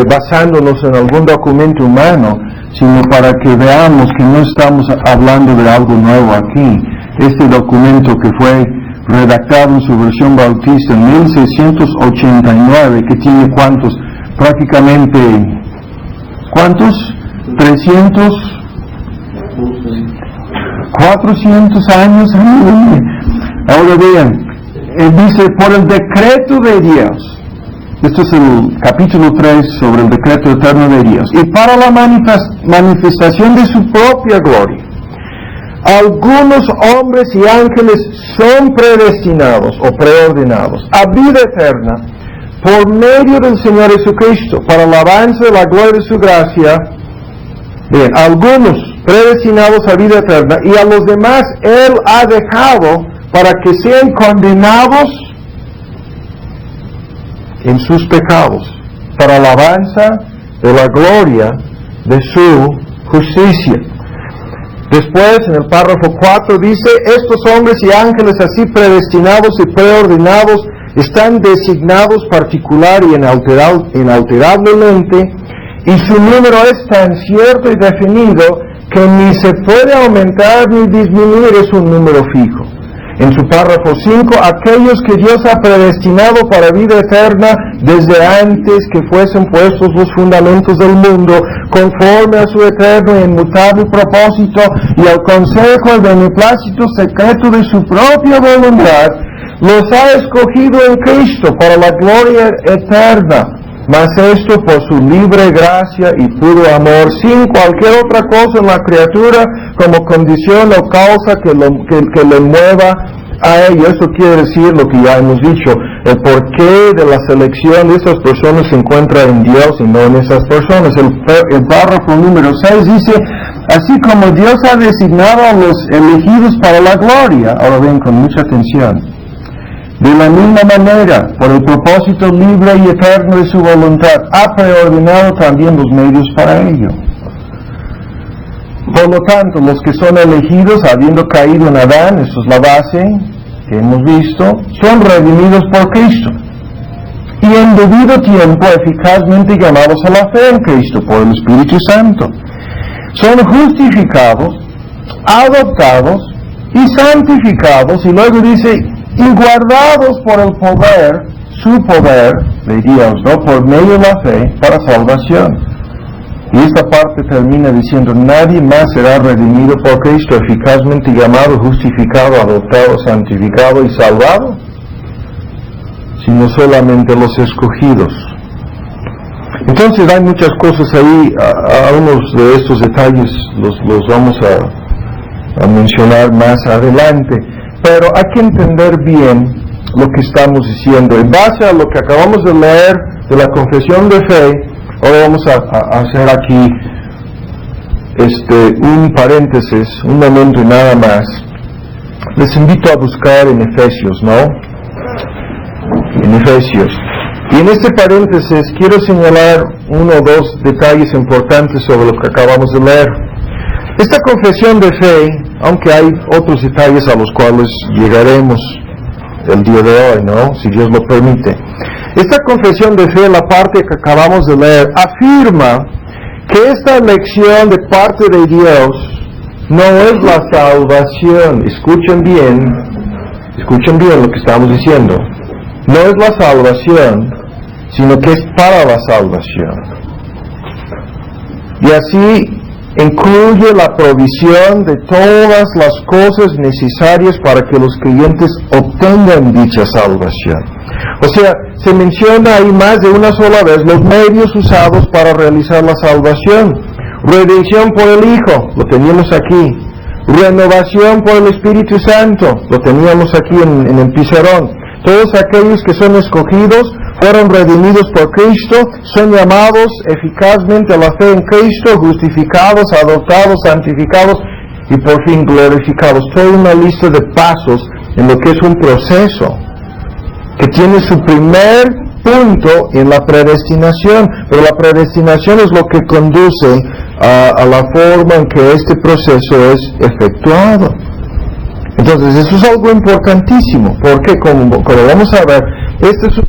basándonos en algún documento humano, sino para que veamos que no estamos hablando de algo nuevo aquí. Este documento que fue redactado en su versión bautista en 1689, que tiene ¿cuántos? Prácticamente, ¿cuántos? 400 años. Ahora vean, dice, por el decreto de Dios. Esto es el capítulo 3 sobre el decreto eterno de Dios. Y para la manifestación de su propia gloria, algunos hombres y ángeles son predestinados o preordinados a vida eterna por medio del Señor Jesucristo, para el avance de la gloria de su gracia. Bien, algunos predestinados a vida eterna, y a los demás Él ha dejado para que sean condenados en sus pecados, para la alabanza de la gloria de su justicia. Después, en el párrafo 4 dice, estos hombres y ángeles así predestinados y preordinados están designados particular y inalterablemente, y su número es tan cierto y definido que ni se puede aumentar ni disminuir, es un número fijo. En su párrafo 5, aquellos que Dios ha predestinado para vida eterna desde antes que fuesen puestos los fundamentos del mundo, conforme a su eterno e inmutable propósito y al consejo y beneplácito secreto de su propia voluntad, los ha escogido en Cristo para la gloria eterna, mas esto por su libre gracia y puro amor, sin cualquier otra cosa en la criatura como condición o causa que le mueva a ello. Eso quiere decir lo que ya hemos dicho, el porqué de la selección de esas personas se encuentra en Dios y no en esas personas. El párrafo número 6 dice, así como Dios ha designado a los elegidos para la gloria, ahora ven con mucha atención, de la misma manera, por el propósito libre y eterno de su voluntad, ha preordinado también los medios para ello. Por lo tanto, los que son elegidos, habiendo caído en Adán, esto es la base que hemos visto, son redimidos por Cristo. Y en debido tiempo, eficazmente llamados a la fe en Cristo por el Espíritu Santo. Son justificados, adoptados y santificados, y luego dice, y guardados por el poder, su poder de Dios, ¿no? Por medio de la fe, para salvación. Y esta parte termina diciendo, nadie más será redimido por Cristo, eficazmente llamado, justificado, adoptado, santificado y salvado, sino solamente los escogidos. Entonces hay muchas cosas ahí, a unos de estos detalles los vamos a mencionar más adelante. Pero hay que entender bien lo que estamos diciendo. En base a lo que acabamos de leer de la confesión de fe, ahora vamos a hacer aquí un paréntesis, un momento y nada más. Les invito a buscar en Efesios, ¿no? En Efesios. Y en este paréntesis quiero señalar uno o dos detalles importantes sobre lo que acabamos de leer. Esta confesión de fe, aunque hay otros detalles a los cuales llegaremos el día de hoy, ¿no? Si Dios lo permite. Esta confesión de fe, la parte que acabamos de leer, afirma que esta elección de parte de Dios no es la salvación. Escuchen bien lo que estamos diciendo. No es la salvación, sino que es para la salvación. Y así incluye la provisión de todas las cosas necesarias para que los creyentes obtengan dicha salvación. O sea, se menciona ahí más de una sola vez los medios usados para realizar la salvación. Redención por el Hijo, lo teníamos aquí. Renovación por el Espíritu Santo, lo teníamos aquí en el pizarrón. Todos aquellos que son escogidos fueron redimidos por Cristo, son llamados eficazmente a la fe en Cristo, justificados, adoptados, santificados y por fin glorificados. Toda una lista de pasos en lo que es un proceso que tiene su primer punto en la predestinación, pero la predestinación es lo que conduce a la forma en que este proceso es efectuado. Entonces, eso es algo importantísimo, porque como vamos a ver, este es un...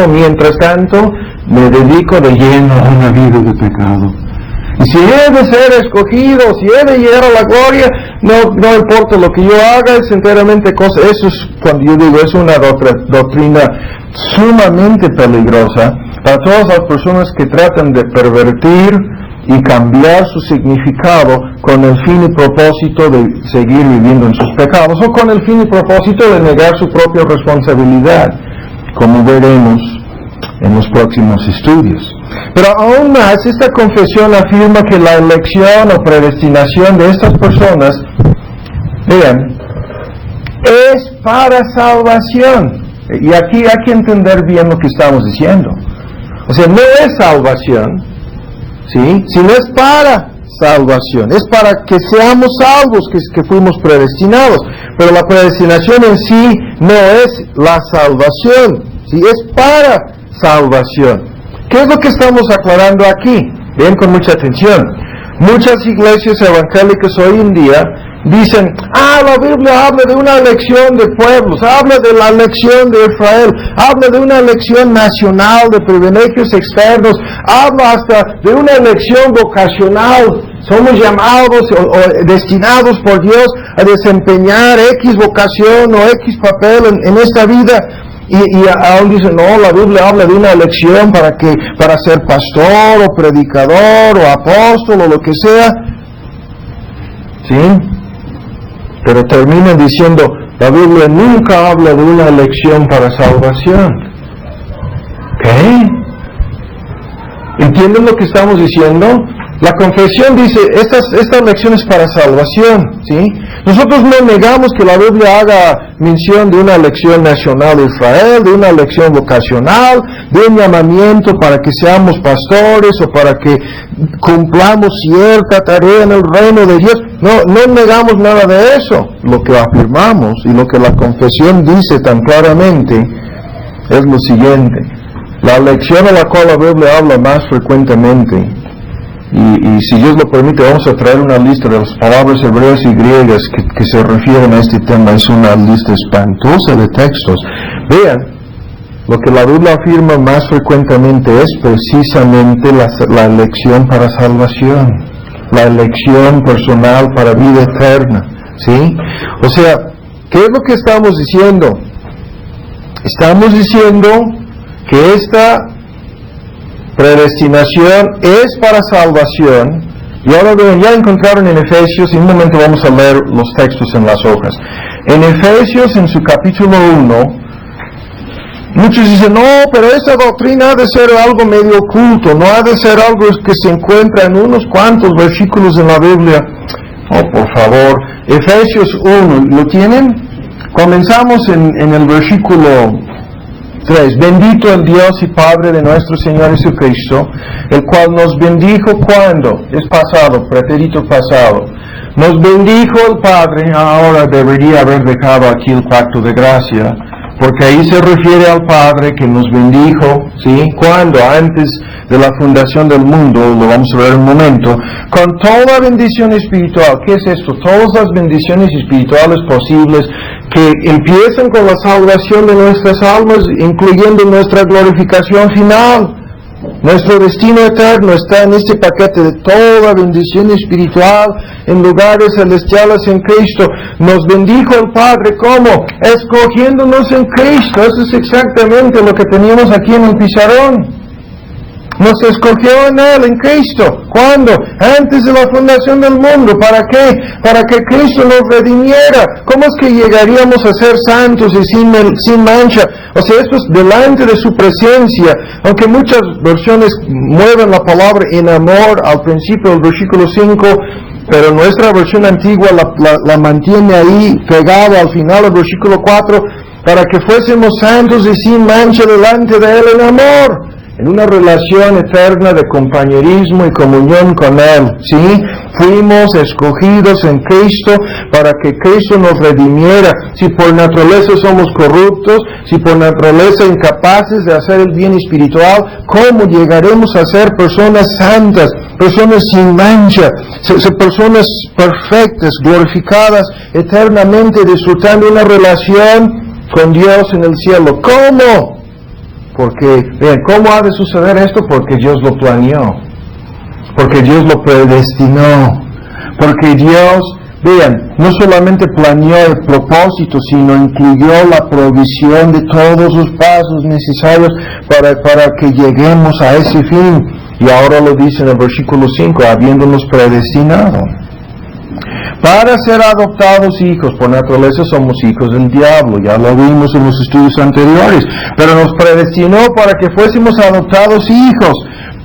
mientras tanto, me dedico de lleno a una vida de pecado. Y si he de ser escogido, si he de llegar a la gloria, no importa lo que yo haga, es enteramente cosa. Eso es, cuando yo digo, es una doctrina sumamente peligrosa para todas las personas que tratan de pervertir y cambiar su significado con el fin y propósito de seguir viviendo en sus pecados, o con el fin y propósito de negar su propia responsabilidad, como veremos en los próximos estudios. Pero aún más, esta confesión afirma que la elección o predestinación de estas personas, vean, es para salvación. Y aquí hay que entender bien lo que estamos diciendo. O sea, no es salvación, ¿sí? Sino es para salvación. Es para que seamos salvos, que fuimos predestinados. Pero la predestinación en sí no es la salvación, ¿sí? Es para salvación. ¿Qué es lo que estamos aclarando aquí? Ven con mucha atención. Muchas iglesias evangélicas hoy en día dicen, la Biblia habla de una elección de pueblos, habla de la elección de Israel, habla de una elección nacional de privilegios externos, habla hasta de una elección vocacional. Somos llamados o destinados por Dios a desempeñar X vocación o X papel en esta vida. Y aún dicen, no, la Biblia habla de una elección para ser pastor o predicador o apóstol o lo que sea. ¿Sí? Pero terminan diciendo, la Biblia nunca habla de una elección para salvación. ¿Qué? ¿Entienden lo que estamos diciendo? La confesión dice, esta elección es para salvación, ¿sí? Nosotros no negamos que la Biblia haga mención de una elección nacional de Israel, de una elección vocacional, de un llamamiento para que seamos pastores o para que cumplamos cierta tarea en el reino de Dios. No negamos nada de eso. Lo que afirmamos y lo que la confesión dice tan claramente es lo siguiente. La elección a la cual la Biblia habla más frecuentemente, y si Dios lo permite, vamos a traer una lista de las palabras hebreas y griegas que se refieren a este tema. Es una lista espantosa de textos. Vean, lo que la Biblia afirma más frecuentemente es precisamente la elección para salvación, la elección personal para vida eterna, ¿sí? O sea, ¿qué es lo que estamos diciendo? Estamos diciendo que esta predestinación es para salvación. Y ahora ven, ya encontraron en Efesios, y en un momento vamos a leer los textos en las hojas. En Efesios, en su capítulo 1, muchos dicen, no, pero esa doctrina ha de ser algo medio oculto, no ha de ser algo que se encuentra en unos cuantos versículos en la Biblia. Oh, por favor, Efesios 1, ¿lo tienen? Comenzamos en el versículo 3. Bendito el Dios y Padre de nuestro Señor Jesucristo, el cual nos bendijo cuando, es pasado, pretérito pasado, nos bendijo el Padre. Ahora debería haber dejado aquí el pacto de gracia, porque ahí se refiere al Padre que nos bendijo, ¿sí? Cuando, antes de la fundación del mundo, lo vamos a ver en un momento, con toda bendición espiritual. ¿Qué es esto? Todas las bendiciones espirituales posibles que empiezan con la salvación de nuestras almas, incluyendo nuestra glorificación final. Nuestro destino eterno está en este paquete de toda bendición espiritual en lugares celestiales en Cristo. Nos bendijo el Padre, ¿cómo? Escogiéndonos en Cristo. Eso es exactamente lo que teníamos aquí en el pizarrón. Nos escogió en Él, en Cristo. ¿Cuándo? Antes de la fundación del mundo. ¿Para qué? Para que Cristo nos redimiera. ¿Cómo es que llegaríamos a ser santos y sin mancha? O sea, esto es delante de su presencia. Aunque muchas versiones mueven la palabra en amor al principio del versículo 5, pero nuestra versión antigua la mantiene ahí pegada al final del versículo 4, para que fuésemos santos y sin mancha delante de Él en amor, en una relación eterna de compañerismo y comunión con Él, ¿sí? Fuimos escogidos en Cristo para que Cristo nos redimiera. Si por naturaleza somos corruptos, si por naturaleza incapaces de hacer el bien espiritual, ¿cómo llegaremos a ser personas santas, personas sin mancha, personas perfectas, glorificadas eternamente, disfrutando una relación con Dios en el cielo? ¿Cómo? Porque, vean, ¿cómo ha de suceder esto? Porque Dios lo planeó, porque Dios lo predestinó, porque Dios, vean, no solamente planeó el propósito, sino incluyó la provisión de todos los pasos necesarios para que lleguemos a ese fin. Y ahora lo dice en el versículo 5, habiéndonos predestinado para ser adoptados hijos. Por naturaleza somos hijos del diablo, ya lo vimos en los estudios anteriores, pero nos predestinó para que fuésemos adoptados hijos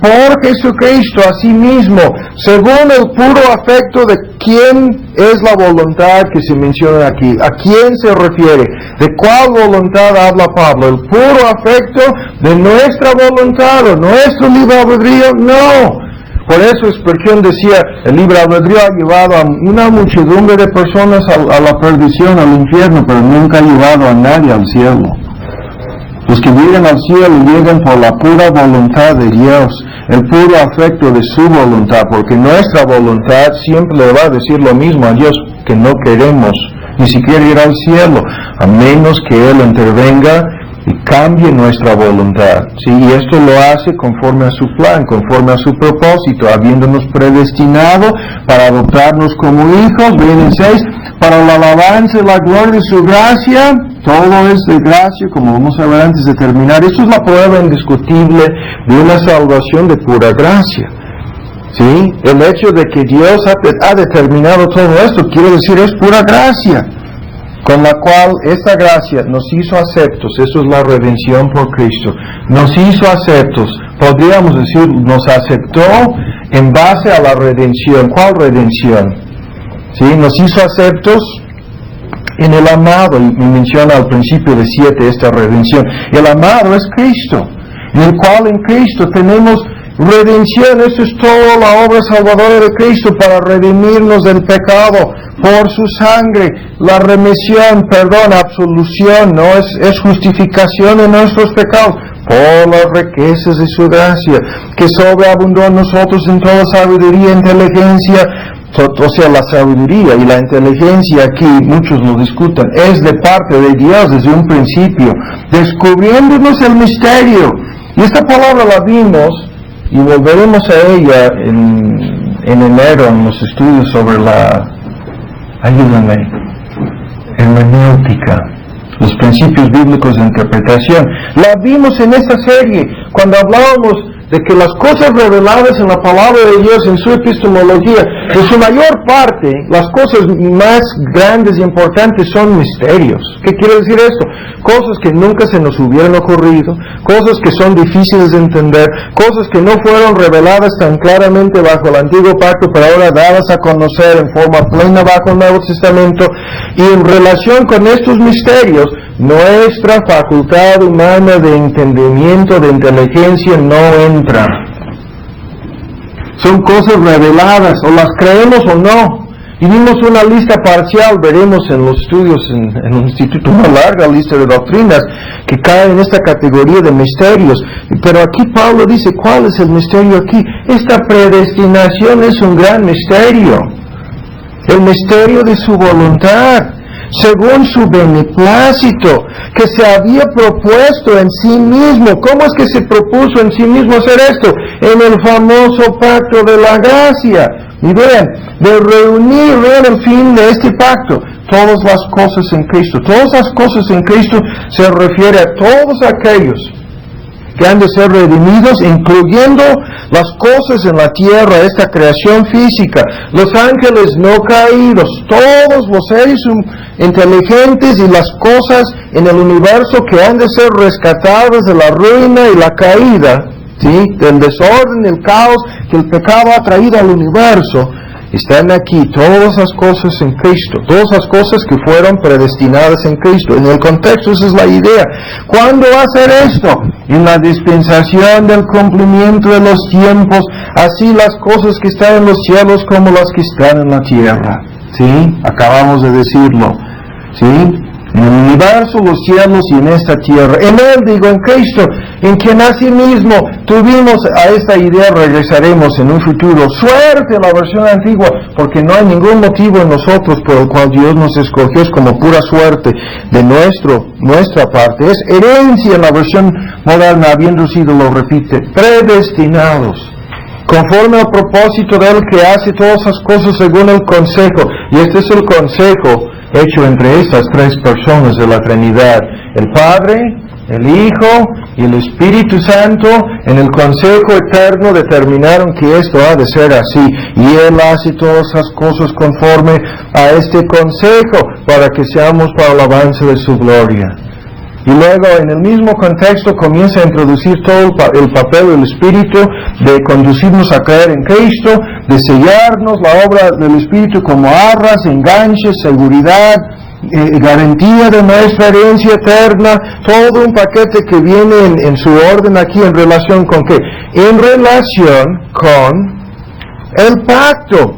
por Jesucristo a sí mismo, según el puro afecto de quién es la voluntad que se menciona aquí. ¿A quién se refiere? ¿De cuál voluntad habla Pablo? ¿El puro afecto de nuestra voluntad o nuestro libre albedrío? No. Por eso Spurgeon decía, el libre albedrío ha llevado a una muchedumbre de personas a la perdición, al infierno, pero nunca ha llevado a nadie al cielo. Los que llegan al cielo llegan por la pura voluntad de Dios, el puro afecto de su voluntad, porque nuestra voluntad siempre le va a decir lo mismo a Dios, que no queremos ni siquiera ir al cielo, a menos que Él intervenga y cambie nuestra voluntad, ¿sí? Y esto lo hace conforme a su plan, conforme a su propósito, habiéndonos predestinado para adoptarnos como hijos, ven en 6, para la alabanza y la gloria de su gracia. Todo es de gracia, como vamos a ver antes de terminar. Esto es la prueba indiscutible de una salvación de pura gracia, ¿sí? El hecho de que Dios ha determinado todo esto, quiere decir, es pura gracia, con la cual esta gracia nos hizo aceptos. Eso es la redención por Cristo. Nos hizo aceptos, podríamos decir, nos aceptó en base a la redención. ¿Cuál redención? ¿Sí? Nos hizo aceptos en el amado, y menciona al principio de 7 esta redención. El amado es Cristo, en el cual en Cristo tenemos redención. Eso es toda la obra salvadora de Cristo para redimirnos del pecado por su sangre. La remisión, perdón, absolución, no es justificación de nuestros pecados por las riquezas de su gracia, que sobreabundó en nosotros en toda sabiduría e inteligencia. O sea, la sabiduría y la inteligencia, aquí muchos lo discuten, es de parte de Dios desde un principio, descubriéndonos el misterio. Y esta palabra la vimos y volveremos a ella en enero en los estudios sobre la, ayúdame, hermenéutica, los principios bíblicos de interpretación. La vimos en esta serie cuando hablábamos de que las cosas reveladas en la palabra de Dios, en su epistemología, en su mayor parte, las cosas más grandes y importantes son misterios. ¿Qué quiere decir esto? Cosas que nunca se nos hubieran ocurrido, cosas que son difíciles de entender, cosas que no fueron reveladas tan claramente bajo el Antiguo Pacto, pero ahora dadas a conocer en forma plena bajo el Nuevo Testamento. Y en relación con estos misterios, nuestra facultad humana de entendimiento, de inteligencia, no entra. Son cosas reveladas, o las creemos o no. Y vimos una lista parcial, veremos en los estudios en un instituto, una larga lista de doctrinas que caen en esta categoría de misterios. Pero aquí Pablo dice, ¿cuál es el misterio aquí? Esta predestinación es un gran misterio. El misterio de su voluntad, según su beneplácito, que se había propuesto en sí mismo. ¿Cómo es que se propuso en sí mismo hacer esto? En el famoso pacto de la gracia. Y vean, de reunir el fin de este pacto, todas las cosas en Cristo. Todas las cosas en Cristo se refiere a todos aquellos que han de ser redimidos, incluyendo las cosas en la tierra, esta creación física, los ángeles no caídos, todos los seres inteligentes y las cosas en el universo que han de ser rescatadas de la ruina y la caída, ¿sí?, del desorden, el caos que el pecado ha traído al universo. Están aquí todas las cosas en Cristo, todas las cosas que fueron predestinadas en Cristo. En el contexto esa es la idea. ¿Cuándo va a ser esto? En la dispensación del cumplimiento de los tiempos, así las cosas que están en los cielos como las que están en la tierra. ¿Sí? Acabamos de decirlo. ¿Sí? En el universo, los cielos y en esta tierra. En Él, digo, en Cristo, en quien asimismo tuvimos, a esta idea regresaremos en un futuro. Suerte en la versión antigua, porque no hay ningún motivo en nosotros por el cual Dios nos escogió, es como pura suerte de nuestra parte. Es herencia en la versión moderna, habiendo sido, lo repite, predestinados, conforme al propósito de Él que hace todas las cosas según el consejo. Y este es el consejo hecho entre estas tres personas de la Trinidad, el Padre, el Hijo y el Espíritu Santo. En el consejo eterno determinaron que esto ha de ser así, y Él hace todas las cosas conforme a este consejo, para que seamos para el avance de su gloria. Y luego en el mismo contexto comienza a introducir todo el papel del Espíritu, de conducirnos a creer en Cristo, de sellarnos la obra del Espíritu como arras, enganches, seguridad, garantía de nuestra herencia eterna. Todo un paquete que viene en su orden aquí. ¿En relación con qué? En relación con el pacto.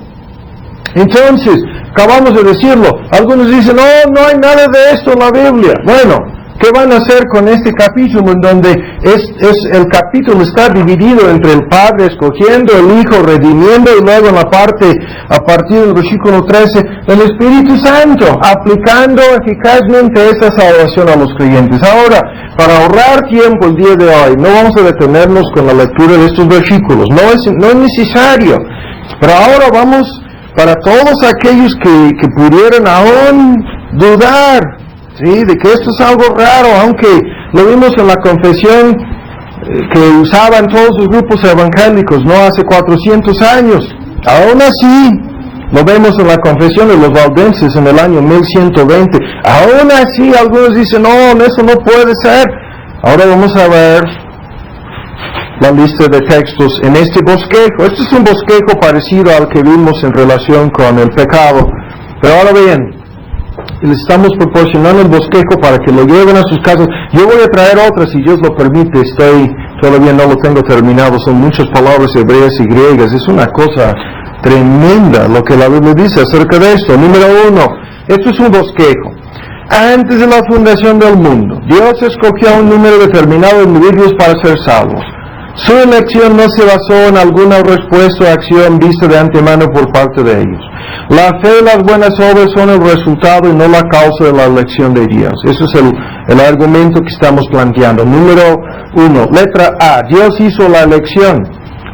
Entonces, acabamos de decirlo, algunos dicen, no hay nada de esto en la Biblia. Bueno, ¿qué van a hacer con este capítulo en donde el capítulo está dividido entre el Padre escogiendo, el Hijo redimiendo, y luego en la parte, a partir del versículo 13, el Espíritu Santo aplicando eficazmente esta salvación a los creyentes? Ahora, para ahorrar tiempo el día de hoy, no vamos a detenernos con la lectura de estos versículos, no es necesario, pero ahora vamos para todos aquellos que pudieran aún dudar, ¿sí?, de que esto es algo raro, aunque lo vimos en la confesión que usaban todos los grupos evangélicos, no hace 400 años. Aún así, lo vemos en la confesión de los valdenses en el año 1120. Aún así, algunos dicen, no, eso no puede ser. Ahora vamos a ver la lista de textos en este bosquejo. Este es un bosquejo parecido al que vimos en relación con el pecado. Pero ahora bien, les estamos proporcionando el bosquejo para que lo lleven a sus casas. Yo voy a traer otras, si Dios lo permite. Todavía no lo tengo terminado, son muchas palabras hebreas y griegas. Es una cosa tremenda lo que la Biblia dice acerca de esto. Número 1, esto es un bosquejo. Antes de la fundación del mundo, Dios escogió a un número determinado de individuos para ser salvos. Su elección no se basó en alguna respuesta o acción vista de antemano por parte de ellos. La fe y las buenas obras son el resultado y no la causa de la elección de Dios. Ese es el argumento que estamos planteando. Número 1, letra A. Dios hizo la elección.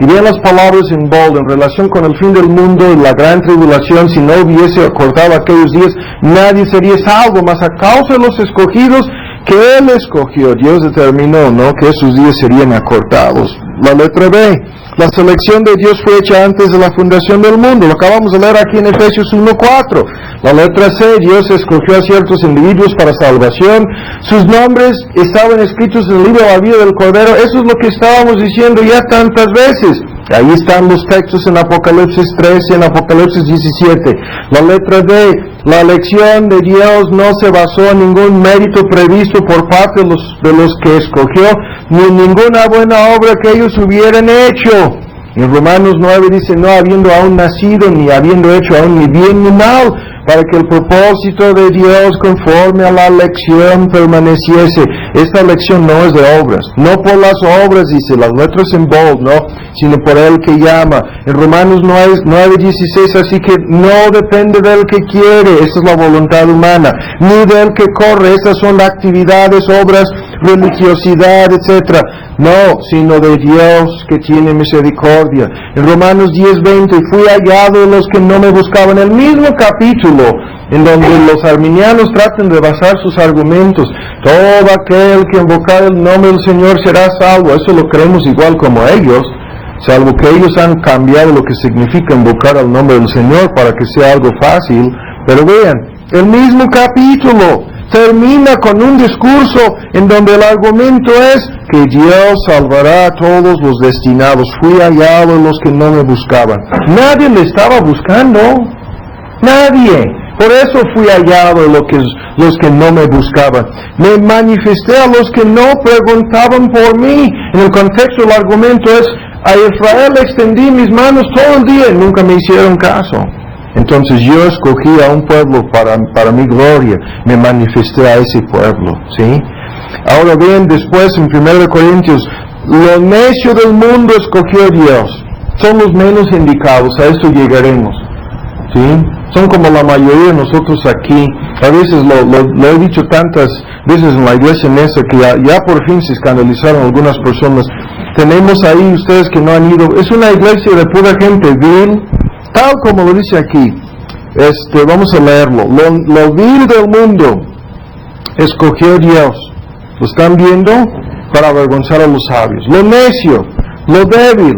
Y bien las palabras en bold, en relación con el fin del mundo y la gran tribulación, si no hubiese acortado aquellos días, nadie sería salvo, mas a causa de los escogidos que Él escogió, Dios determinó, ¿no?, que esos días serían acortados. La letra B. La selección de Dios fue hecha antes de la fundación del mundo. Lo acabamos de leer aquí en Efesios 1:4. La letra C. Dios escogió a ciertos individuos para salvación. Sus nombres estaban escritos en el libro de la vida del Cordero. Eso es lo que estábamos diciendo ya tantas veces. Ahí están los textos en Apocalipsis 13, en Apocalipsis 17. La letra D. La elección de Dios no se basó en ningún mérito previsto por parte de los que escogió, ni en ninguna buena obra que ellos hubieran hecho. En Romanos 9 dice, no habiendo aún nacido, ni habiendo hecho aún ni bien ni mal, para que el propósito de Dios conforme a la elección permaneciese. Esta elección no es de obras, no por las obras, dice, las letras en bold, no, sino por el que llama. En Romanos 9:16, así que no depende del que quiere, esa es la voluntad humana, ni del que corre, esas son actividades, obras, religiosidad, etc. No, sino de Dios que tiene misericordia. En Romanos 10:20, fui hallado de los que no me buscaban. El mismo capítulo en donde los arminianos tratan de basar sus argumentos. Todo aquel que invocar el nombre del Señor será salvo. Eso lo creemos igual como ellos, salvo que ellos han cambiado lo que significa invocar el nombre del Señor para que sea algo fácil. Pero vean, el mismo capítulo termina con un discurso en donde el argumento es que Dios salvará a todos los destinados. Fui hallado en los que no me buscaban. Nadie me estaba buscando. Nadie. Por eso fui hallado en los que no me buscaban. Me manifesté a los que no preguntaban por mí. En el contexto el argumento es, a Israel extendí mis manos todo el día y nunca me hicieron caso. Entonces yo escogí a un pueblo para mi gloria, me manifesté a ese pueblo, ¿sí? Ahora bien, después en 1 Corintios, lo necio del mundo escogió Dios. Son los menos indicados, a esto llegaremos, ¿sí? Son como la mayoría de nosotros aquí. A veces lo he dicho tantas veces en la iglesia en esa que ya por fin se escandalizaron algunas personas. Tenemos ahí, ustedes que no han ido, es una iglesia de pura gente vil, tal como lo dice aquí. Vamos a leerlo. Lo vil del mundo escogió Dios. ¿Lo están viendo? Para avergonzar a los sabios. Lo necio, lo débil.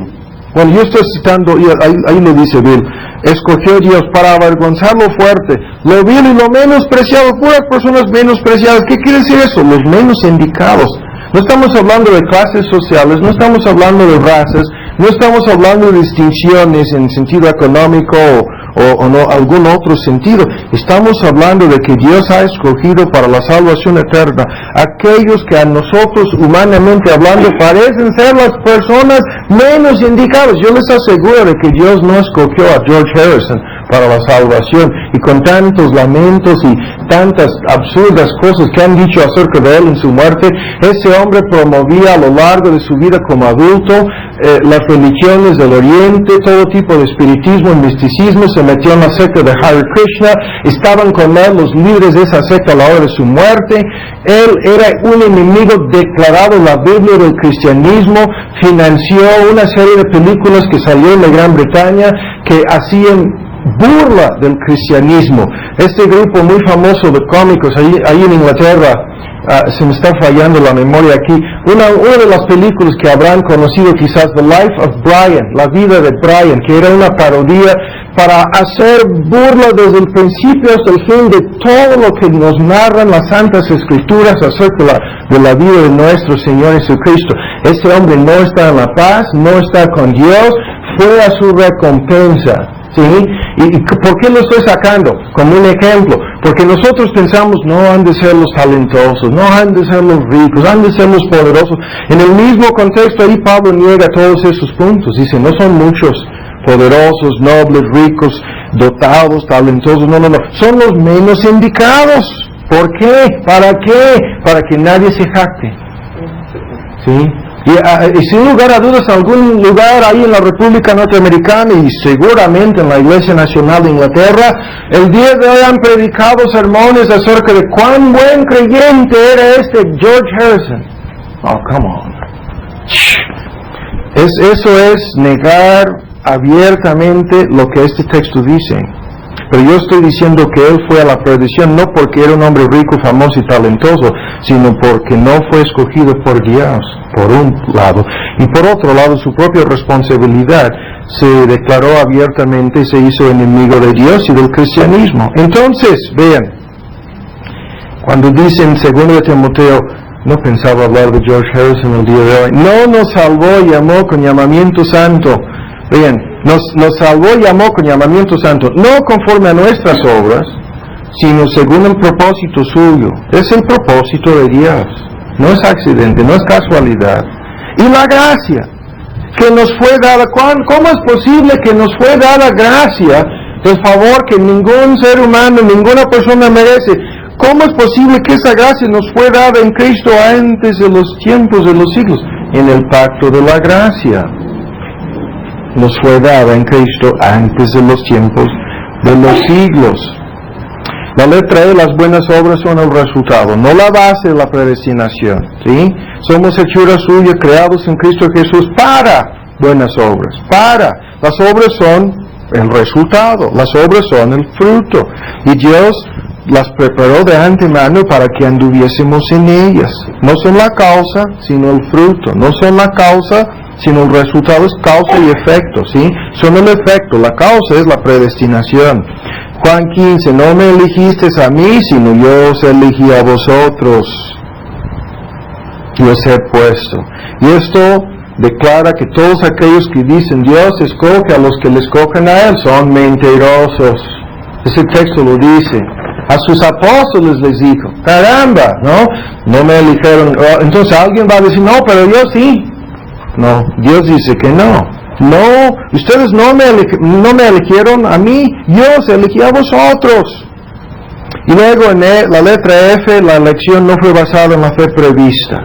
Bueno, yo estoy citando, ahí lo dice vil. Escogió Dios para avergonzar lo fuerte, lo vil y lo menospreciado. Puras personas menospreciadas. ¿Qué quiere decir eso? Los menos indicados. No estamos hablando de clases sociales, no estamos hablando de razas, no estamos hablando de distinciones en sentido económico o no algún otro sentido. Estamos hablando de que Dios ha escogido para la salvación eterna aquellos que a nosotros, humanamente hablando, parecen ser las personas menos indicadas. Yo les aseguro de que Dios no escogió a George Harrison para la salvación, y con tantos lamentos y tantas absurdas cosas que han dicho acerca de él en su muerte, ese hombre promovía a lo largo de su vida como adulto las religiones del Oriente, todo tipo de espiritismo y misticismo. Se metió en la secta de Hare Krishna, estaban con él los líderes de esa secta a la hora de su muerte. Él era un enemigo declarado en la Biblia del cristianismo, financió una serie de películas que salió en la Gran Bretaña que hacían burla del cristianismo. Este grupo muy famoso de cómicos ahí en Inglaterra, se me está fallando la memoria aquí, una de las películas que habrán conocido quizás, The Life of Brian, la vida de Brian, que era una parodia para hacer burla desde el principio hasta el fin de todo lo que nos narran las Santas Escrituras acerca de la vida de nuestro Señor Jesucristo. Ese hombre no está en la paz, no está con Dios, fue a su recompensa. ¿Sí? ¿Y por qué lo estoy sacando? Como un ejemplo. Porque nosotros pensamos, no han de ser los talentosos, no han de ser los ricos, han de ser los poderosos. En el mismo contexto ahí Pablo niega todos esos puntos. Dice, no son muchos poderosos, nobles, ricos, dotados, talentosos. No. Son los menos indicados. ¿Por qué? ¿Para qué? Para que nadie se jacte. ¿Sí? Y sin lugar a dudas, algún lugar ahí en la República Norteamericana y seguramente en la Iglesia Nacional de Inglaterra, el día de hoy han predicado sermones acerca de cuán buen creyente era este George Harrison. Oh, come on. Eso es negar abiertamente lo que este texto dice. pero yo estoy diciendo que él fue a la perdición no porque era un hombre rico, famoso y talentoso, sino porque no fue escogido por Dios, por un lado, y por otro lado su propia responsabilidad. Se declaró abiertamente y se hizo enemigo de Dios y del cristianismo. Entonces, vean, cuando dicen en 2 Timoteo, no pensaba hablar de George Harrison el día de hoy, no nos salvó y llamó con llamamiento santo. Vean, nos salvó y llamó con llamamiento santo, no conforme a nuestras obras, sino según el propósito suyo. Es el propósito de Dios, no es accidente, no es casualidad. Y la gracia que nos fue dada, ¿cómo es posible que nos fue dada gracia, el favor que ningún ser humano, ninguna persona merece? ¿Cómo es posible que esa gracia nos fue dada en Cristo antes de los tiempos de los siglos? En el pacto de la gracia. Nos fue dada en Cristo antes de los tiempos de los siglos. La letra E, las buenas obras son el resultado, no la base de la predestinación, ¿sí? Somos hechura suya, creados en Cristo Jesús para buenas obras, para. Las obras son el resultado, las obras son el fruto, y Dios las preparó de antemano para que anduviésemos en ellas. No son la causa, sino el fruto, no son la causa, sino el resultado. Es causa y efecto, ¿sí? Son el efecto, la causa es la predestinación. Juan 15, no me elegisteis a mí, sino yo os elegí a vosotros, y os he puesto. Y esto declara que todos aquellos que dicen Dios escoge a los que le escogen a Él son mentirosos. Ese texto lo dice. A sus apóstoles les dijo, caramba, no me eligieron. Entonces alguien va a decir, no, pero yo sí. No, Dios dice que no. No, ustedes no me eligieron a mí, yo os elegí a vosotros. Y luego en la letra F, la elección no fue basada en la fe prevista.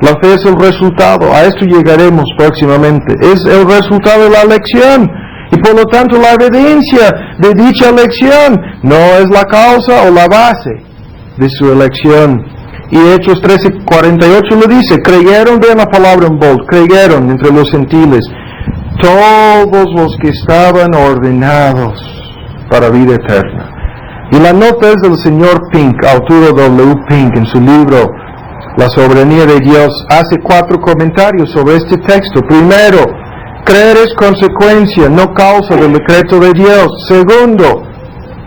La fe es el resultado, a esto llegaremos próximamente. Es el resultado de la elección. Y por lo tanto la evidencia de dicha elección no es la causa o la base de su elección. Y Hechos 13:48 lo dice, creyeron, vean la palabra en bold, creyeron entre los gentiles, todos los que estaban ordenados para vida eterna. Y la nota es del señor Pink, autor W. Pink, en su libro La soberanía de Dios, hace 4 comentarios sobre este texto. Primero, creer es consecuencia, no causa del decreto de Dios. Segundo,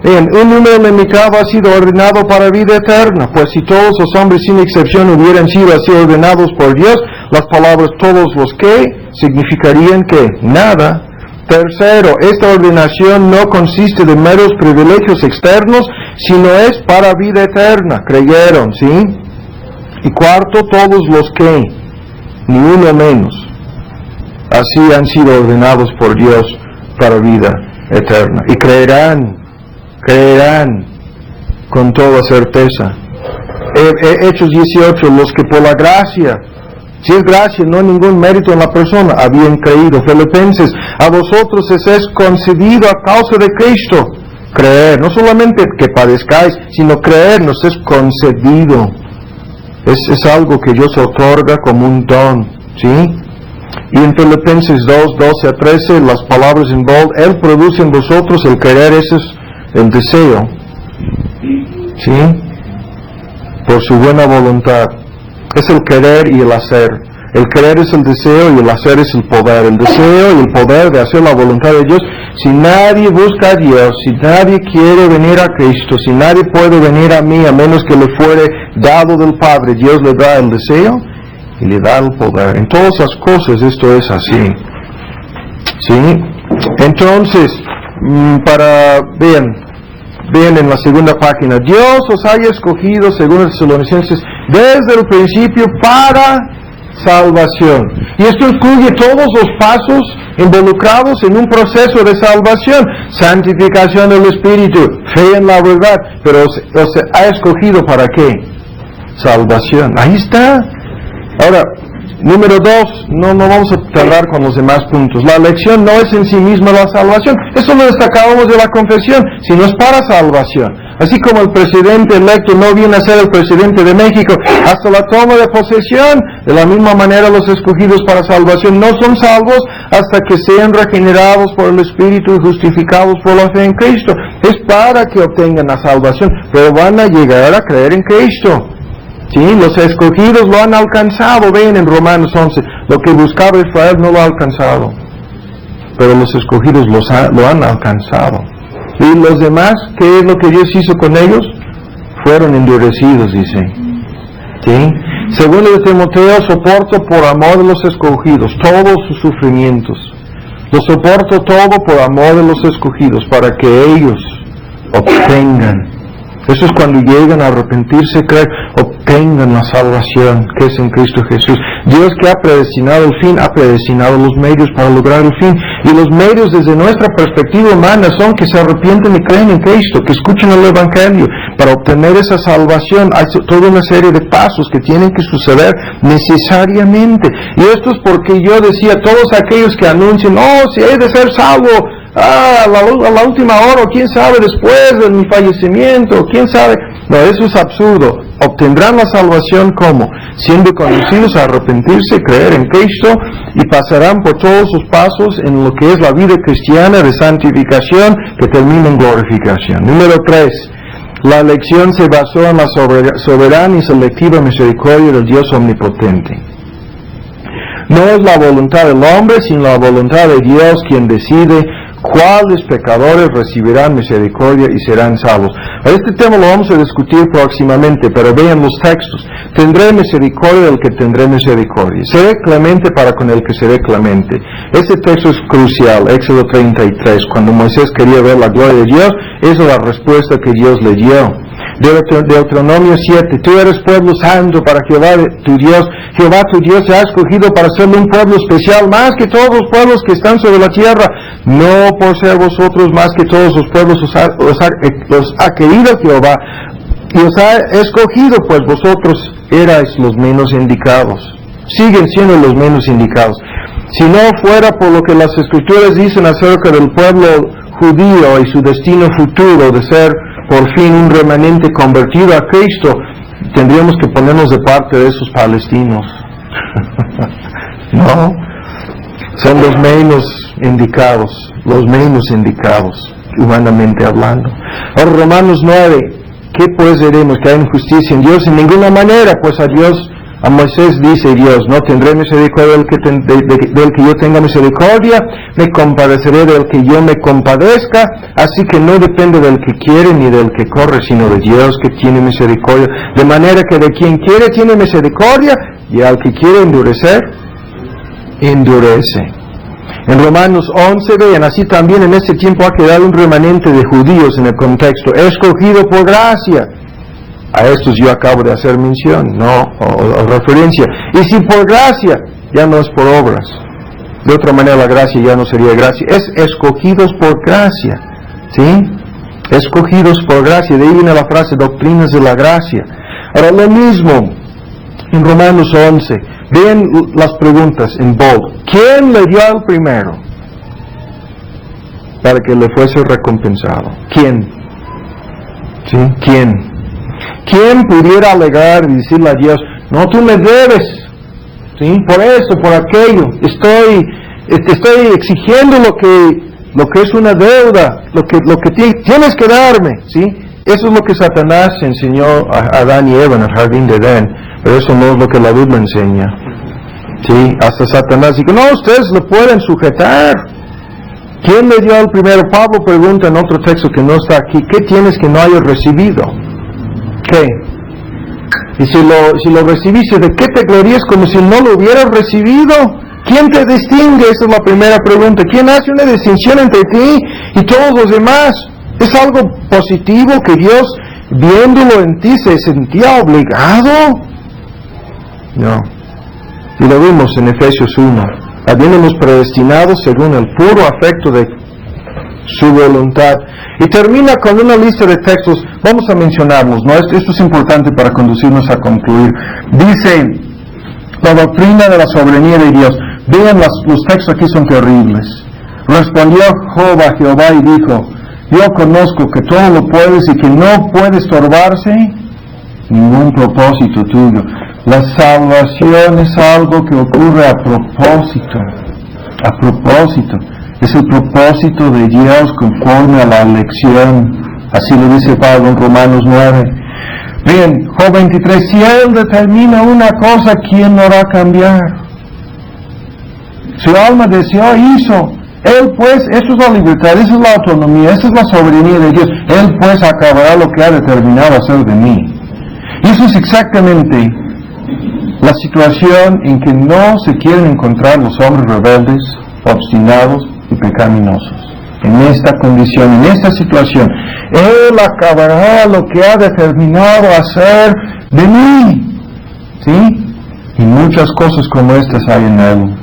un número limitado ha sido ordenado para vida eterna, pues si todos los hombres sin excepción hubieran sido así ordenados por Dios, las palabras todos los que significarían que nada. Tercero, esta ordenación no consiste de meros privilegios externos, sino es para vida eterna. Creyeron, ¿sí? Y cuarto, todos los que, ni uno menos, así han sido ordenados por Dios para vida eterna. Y creerán con toda certeza. Hechos 18, los que por la gracia, si es gracia, no hay ningún mérito en la persona, habían creído. Filipenses, a vosotros es concedido a causa de Cristo creer, no solamente que padezcáis, sino creer nos es concedido. Es algo que Dios otorga como un don, ¿sí? Y en Filipenses 2, 12 a 13, las palabras en bold, Él produce en vosotros el querer, ese es el deseo, ¿sí? Por su buena voluntad. Es el querer y el hacer. El querer es el deseo y el hacer es el poder. El deseo y el poder de hacer la voluntad de Dios. Si nadie busca a Dios, si nadie quiere venir a Cristo, si nadie puede venir a mí a menos que le fuere dado del Padre, Dios le da el deseo y le da el poder. En todas las cosas esto es así, ¿sí? Entonces, vean en la segunda página, Dios os haya escogido, según los Tesalonicenses, desde el principio para salvación. Y esto incluye todos los pasos involucrados en un proceso de salvación: santificación del Espíritu, fe en la verdad, pero os ha escogido ¿para qué? Salvación. Ahí está. Ahora, número 2, no vamos a tardar con los demás puntos. La elección no es en sí misma la salvación. Eso lo destacábamos de la confesión, sino es para salvación. Así como el presidente electo no viene a ser el presidente de México hasta la toma de posesión, de la misma manera los escogidos para salvación no son salvos hasta que sean regenerados por el Espíritu y justificados por la fe en Cristo. Es para que obtengan la salvación, pero van a llegar a creer en Cristo. Sí, los escogidos lo han alcanzado. Ven en Romanos 11, lo que buscaba Israel no lo ha alcanzado, pero los escogidos lo han alcanzado. Y los demás, ¿qué es lo que Dios hizo con ellos? Fueron endurecidos, dice. ¿Sí? Segundo de Timoteo, soporto por amor de los escogidos todos sus sufrimientos. Lo soporto todo por amor de los escogidos, para que ellos obtengan. Eso es cuando llegan a arrepentirse, creer, obtengan la salvación que es en Cristo Jesús. Dios, que ha predestinado el fin, ha predestinado los medios para lograr el fin. Y los medios desde nuestra perspectiva humana son que se arrepienten y creen en Cristo, que escuchen el Evangelio. Para obtener esa salvación hay toda una serie de pasos que tienen que suceder necesariamente. Y esto es porque yo decía, todos aquellos que anuncian, si he de ser salvo a la última hora, o quién sabe después de mi fallecimiento, quién sabe. No, eso es absurdo. Obtendrán la salvación ¿cómo? Siendo conducidos a arrepentirse, creer en Cristo, y pasarán por todos sus pasos en lo que es la vida cristiana de santificación que termina en glorificación. Número 3. La elección se basó en la soberana y selectiva misericordia del Dios omnipotente. No es la voluntad del hombre, sino la voluntad de Dios quien decide cuáles pecadores recibirán misericordia y serán salvos. Este tema lo vamos a discutir próximamente, pero vean los textos. Tendré misericordia del que tendré misericordia. Seré clemente para con el que seré clemente. Ese texto es crucial, Éxodo 33. Cuando Moisés quería ver la gloria de Dios, esa es la respuesta que Dios le dio. Deuteronomio 7, tú eres pueblo santo para Jehová tu Dios. Jehová tu Dios se ha escogido para ser un pueblo especial, más que todos los pueblos que están sobre la tierra. No por ser vosotros más que todos los pueblos os ha querido Jehová, y os ha escogido, pues vosotros erais los menos indicados. Siguen siendo los menos indicados. Si no fuera por lo que las Escrituras dicen acerca del pueblo judío y su destino futuro de ser por fin un remanente convertido a Cristo, tendríamos que ponernos de parte de esos palestinos. No, son los menos indicados, humanamente hablando. Ahora Romanos 9, ¿qué pues diremos? ¿Que hay injusticia en Dios? En ninguna manera, pues a Moisés dice Dios, no tendré misericordia del que yo tenga misericordia, me compadeceré del que yo me compadezca, así que no depende del que quiere ni del que corre, sino de Dios que tiene misericordia, de manera que de quien quiere tiene misericordia, y al que quiere endurecer, endurece. En Romanos 11, vean, así también en ese tiempo ha quedado un remanente de judíos en el contexto, escogido por gracia. A estos yo acabo de hacer mención, o referencia. Y si por gracia, ya no es por obras. De otra manera la gracia ya no sería gracia. Es escogidos por gracia. ¿Sí? Escogidos por gracia. De ahí viene la frase, doctrinas de la gracia. Ahora lo mismo en Romanos 11. Vean las preguntas en bold. ¿Quién le dio al primero? Para que le fuese recompensado. ¿Quién? ¿Sí? ¿Quién? ¿Quién pudiera alegar y decirle a Dios, no, tú me debes, ¿sí? Por eso, por aquello, te estoy exigiendo lo que es una deuda, lo que tienes que darme, ¿sí? Eso es lo que Satanás enseñó a Adán y Eva en el jardín de Edén, pero eso no es lo que la Biblia enseña, ¿sí? Hasta Satanás dijo, no, ustedes lo pueden sujetar. ¿Quién le dio al primero? Pablo pregunta en otro texto que no está aquí, ¿qué tienes que no hayas recibido? ¿Qué? Y si lo recibiste, ¿de qué te glorías como si no lo hubieras recibido? ¿Quién te distingue? Esa es la primera pregunta. ¿Quién hace una distinción entre ti y todos los demás? ¿Es algo positivo que Dios, viéndolo en ti, se sentía obligado? No. Y lo vimos en Efesios 1. Habiéndonos predestinado según el puro afecto de su voluntad. Y termina con una lista de textos, vamos a mencionarlos, ¿no? Esto es importante para conducirnos a concluir. Dice, la doctrina de la soberanía de Dios. Vean, los textos aquí son terribles. Respondió Job a Jehová y dijo, yo conozco que todo lo puedes y que no puede estorbarse ningún propósito tuyo. La salvación es algo que ocurre a propósito. A propósito. es el propósito de Dios conforme a la elección. Así lo dice Pablo en Romanos 9. Bien, Job 23, si Él determina una cosa, ¿quién no hará cambiar? Su alma deseó, hizo. Él pues, eso es la libertad, esa es la autonomía, esa es la soberanía de Dios. Él pues acabará lo que ha determinado hacer de mí. Y eso es exactamente la situación en que no se quieren encontrar los hombres rebeldes, obstinados y pecaminosos. En esta condición, en esta situación, Él acabará lo que ha determinado hacer de mí. ¿Sí? Y muchas cosas como estas hay en Él.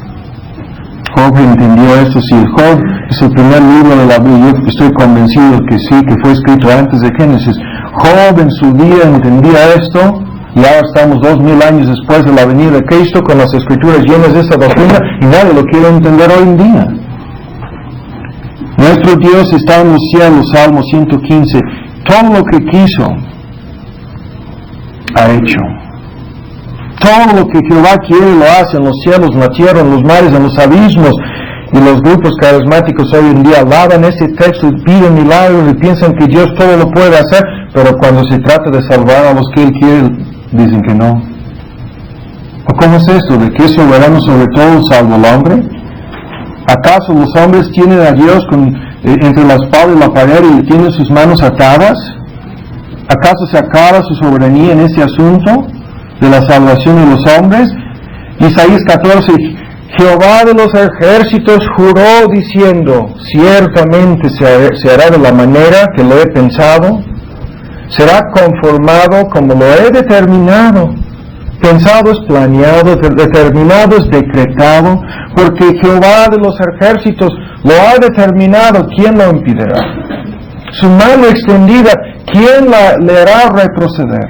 Job entendió esto. Si Job es el primer libro de la Biblia, yo estoy convencido que sí, que fue escrito antes de Génesis. Job en su día entendía esto, y ahora estamos 2000 años después de la venida de Cristo con las escrituras llenas de esta doctrina, y nadie lo quiere entender hoy en día. Nuestro Dios está en los cielos, Salmo 115, todo lo que quiso, ha hecho. Todo lo que Jehová quiere lo hace en los cielos, en la tierra, en los mares, en los abismos. Y los grupos carismáticos hoy en día alaban ese texto y piden milagros y piensan que Dios todo lo puede hacer, pero cuando se trata de salvar a los que Él quiere, dicen que no. ¿O cómo es esto? ¿De qué es soberano sobre todo salvo el hombre? ¿Acaso los hombres tienen a Dios entre la espada y la pared y tienen sus manos atadas? ¿Acaso se acaba su soberanía en ese asunto de la salvación de los hombres? Isaías 14, Jehová de los ejércitos juró diciendo, ciertamente se hará de la manera que lo he pensado, será conformado como lo he determinado. Pensado es planeado, determinado es decretado, porque Jehová de los ejércitos lo ha determinado, ¿quién lo impedirá? Su mano extendida, ¿quién le hará retroceder?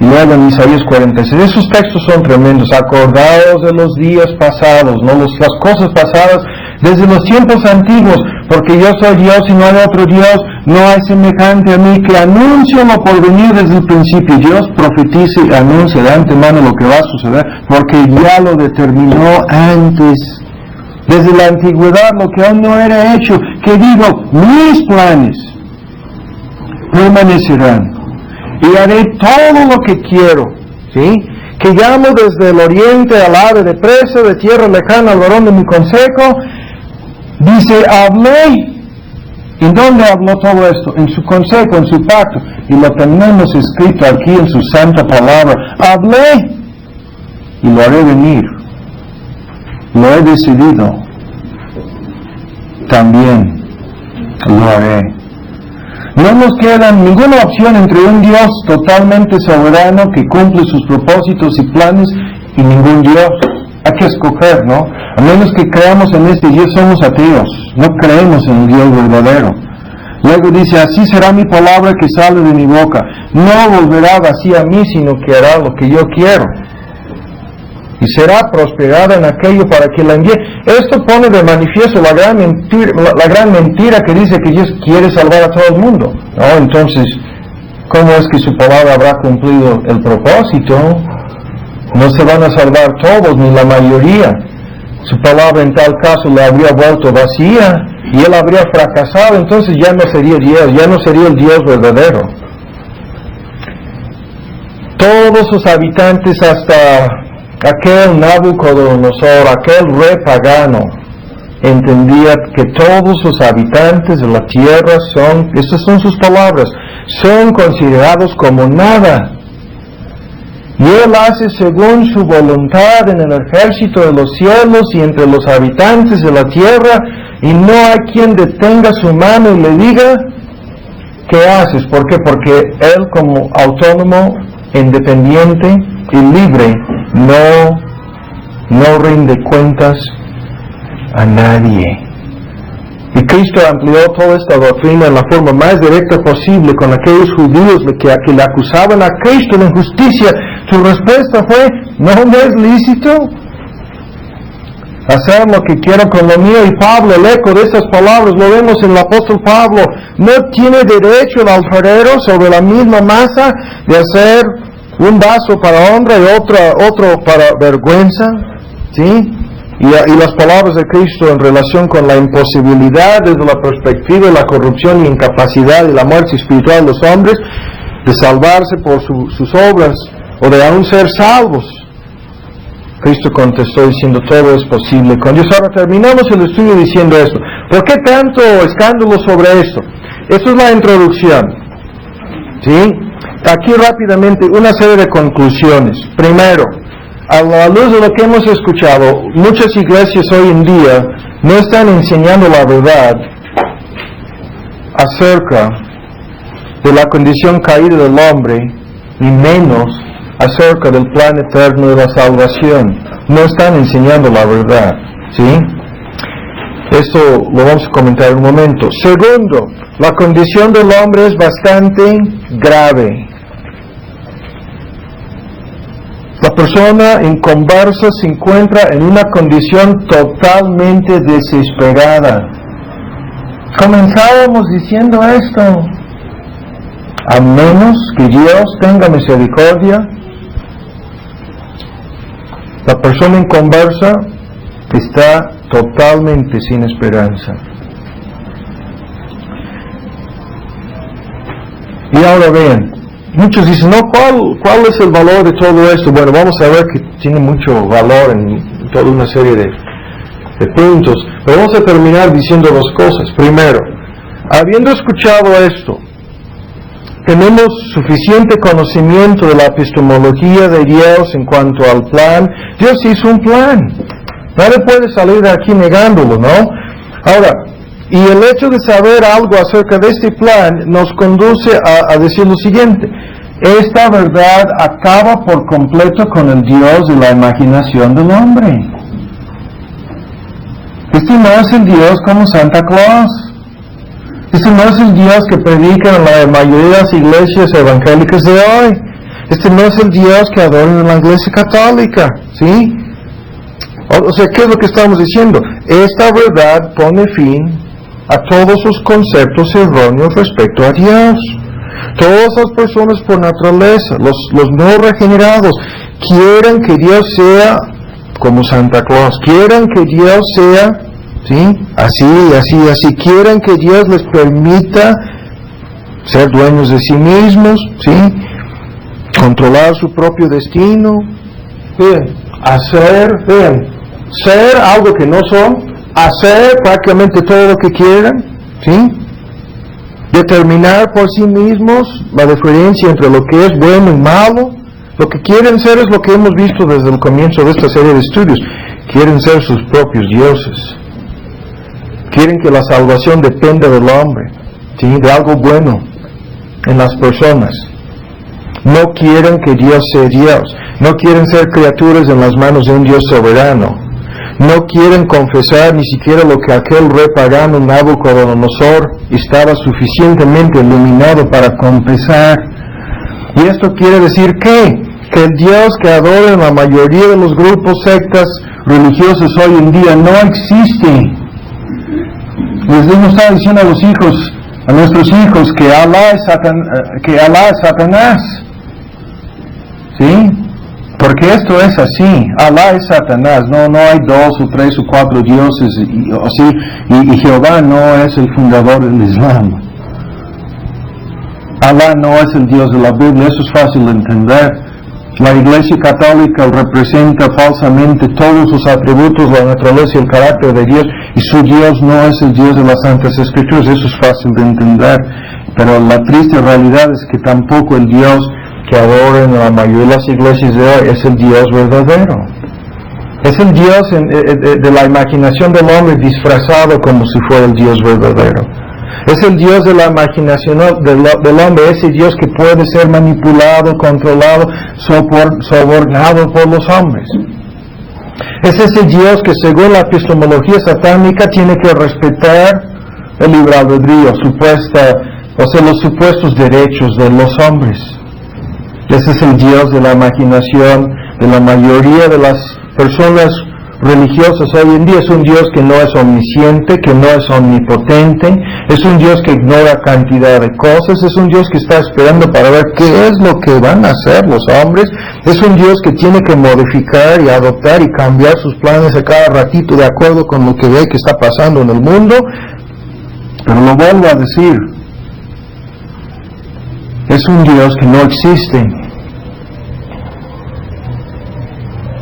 Y luego en Isaías 46, esos textos son tremendos. Acordaos de los días pasados, no las cosas pasadas desde los tiempos antiguos, porque yo soy Dios y no hay otro Dios, no hay semejante a mí, que anuncio lo por venir desde el principio. Dios profetiza y anuncia de antemano lo que va a suceder, porque ya lo determinó antes, desde la antigüedad, lo que aún no era hecho, que digo, mis planes permanecerán, y haré todo lo que quiero, ¿sí? Que llamo desde el oriente al ave de presa, de tierra lejana al varón de mi consejo. Dice, hablé. ¿En dónde habló todo esto? En su consejo, en su pacto. Y lo tenemos escrito aquí en su santa palabra. Hablé y lo haré venir. Lo he decidido. También lo haré. No nos queda ninguna opción entre un Dios totalmente soberano que cumple sus propósitos y planes y ningún Dios. Hay que escoger, ¿no? A menos que creamos en este Dios, somos ateos. No creemos en el Dios verdadero. Luego dice, así será mi palabra que sale de mi boca. No volverá vacía a mí, sino que hará lo que yo quiero. Y será prosperada en aquello para que la envíe. Esto pone de manifiesto la gran mentira que dice que Dios quiere salvar a todo el mundo, ¿no? Entonces, ¿cómo es que su palabra habrá cumplido el propósito? No se van a salvar todos, ni la mayoría. Su palabra en tal caso le habría vuelto vacía y él habría fracasado, entonces ya no sería Dios, ya no sería el Dios verdadero. Todos sus habitantes, hasta aquel Nabucodonosor, aquel rey pagano, entendía que todos sus habitantes de la tierra son, estas son sus palabras, son considerados como nada. Y Él hace según su voluntad en el ejército de los cielos y entre los habitantes de la tierra, y no hay quien detenga su mano y le diga, ¿qué haces? ¿Por qué? Porque Él como autónomo, independiente y libre, no rinde cuentas a nadie. Y Cristo amplió toda esta doctrina en la forma más directa posible con aquellos judíos que le acusaban a Cristo de injusticia. Su respuesta fue, ¿no me es lícito hacer lo que quiero con lo mío? Y Pablo, el eco de estas palabras, lo vemos en el apóstol Pablo. ¿No tiene derecho el alfarero sobre la misma masa de hacer un vaso para honra y otro para vergüenza? ¿Sí? y las palabras de Cristo en relación con la imposibilidad desde la perspectiva de la corrupción y incapacidad y la muerte espiritual de los hombres de salvarse por sus obras o de aún ser salvos. Cristo contestó diciendo todo es posible con Dios. Ahora terminamos el estudio diciendo esto. ¿Por qué tanto escándalo sobre esto? Esto es la introducción. ¿Sí? Aquí rápidamente una serie de conclusiones. Primero, a la luz de lo que hemos escuchado, muchas iglesias hoy en día no están enseñando la verdad acerca de la condición caída del hombre, ni menos acerca del plan eterno de la salvación. No están enseñando la verdad, ¿sí? Esto lo vamos a comentar en un momento. Segundo, la condición del hombre es bastante grave. La persona inconversa se encuentra en una condición totalmente desesperada. Comenzábamos diciendo esto. A menos que Dios tenga misericordia, la persona inconversa está totalmente sin esperanza. Y ahora vean, muchos dicen, no, ¿cuál es el valor de todo esto? Bueno, vamos a ver que tiene mucho valor en toda una serie de puntos, pero vamos a terminar diciendo dos cosas. Primero, habiendo escuchado esto, tenemos suficiente conocimiento de la epistemología de Dios en cuanto al plan. Dios hizo un plan. Nadie puede salir de aquí negándolo, ¿no? Ahora, y el hecho de saber algo acerca de este plan nos conduce a decir lo siguiente. Esta verdad acaba por completo con el Dios de la imaginación del hombre. Este no es el Dios como Santa Claus. Este no es el Dios que predican en la mayoría de las iglesias evangélicas de hoy. Este no es el Dios que adoran en la iglesia católica, ¿sí? O sea, ¿qué es lo que estamos diciendo? Esta verdad pone fin a todos los conceptos erróneos respecto a Dios. Todas las personas por naturaleza, los no regenerados, quieren que Dios sea como Santa Claus, quieren que Dios sea, ¿sí? Así, quieren que Dios les permita ser dueños de sí mismos, ¿sí? Controlar su propio destino, ser algo que no son, hacer prácticamente todo lo que quieran, ¿sí? Determinar por sí mismos la diferencia entre lo que es bueno y malo. Lo que quieren ser es lo que hemos visto desde el comienzo de esta serie de estudios. Quieren ser sus propios dioses. Quieren que la salvación dependa del hombre, ¿sí? De algo bueno en las personas. No quieren que Dios sea Dios. No quieren ser criaturas en las manos de un Dios soberano. No quieren confesar ni siquiera lo que aquel rey pagano Nabucodonosor estaba suficientemente iluminado para confesar. Y esto quiere decir que el Dios que adoran la mayoría de los grupos sectas religiosas hoy en día no existe. Les estaba diciendo a los hijos, a nuestros hijos, que Alá es Satanás. ¿Sí? Porque esto es así. Alá es Satanás. No hay 2 o 3 o 4 dioses y Jehová no es el fundador del Islam. Alá no es el Dios de la Biblia. Eso es fácil de entender. La Iglesia Católica representa falsamente todos sus atributos, la naturaleza y el carácter de Dios, y su Dios no es el Dios de las Santas Escrituras. Eso es fácil de entender. Pero la triste realidad es que tampoco el Dios que adoran en la mayoría de las iglesias de hoy es el Dios verdadero. Es el Dios de la imaginación del hombre disfrazado como si fuera el Dios verdadero. Es el Dios de la imaginación del hombre, ese Dios que puede ser manipulado, controlado, sobornado por los hombres. Es ese Dios que según la epistemología satánica tiene que respetar el libre albedrío, los supuestos derechos de los hombres. Ese es el Dios de la imaginación de la mayoría de las personas religiosas hoy en día. Es un Dios que no es omnisciente, que no es omnipotente, Es un Dios que ignora cantidad de cosas. Es un Dios que está esperando para ver qué es lo que van a hacer los hombres. Es un Dios que tiene que modificar y adoptar y cambiar sus planes a cada ratito de acuerdo con lo que ve que está pasando en el mundo. Pero lo vuelvo a decir, es un Dios que no existe.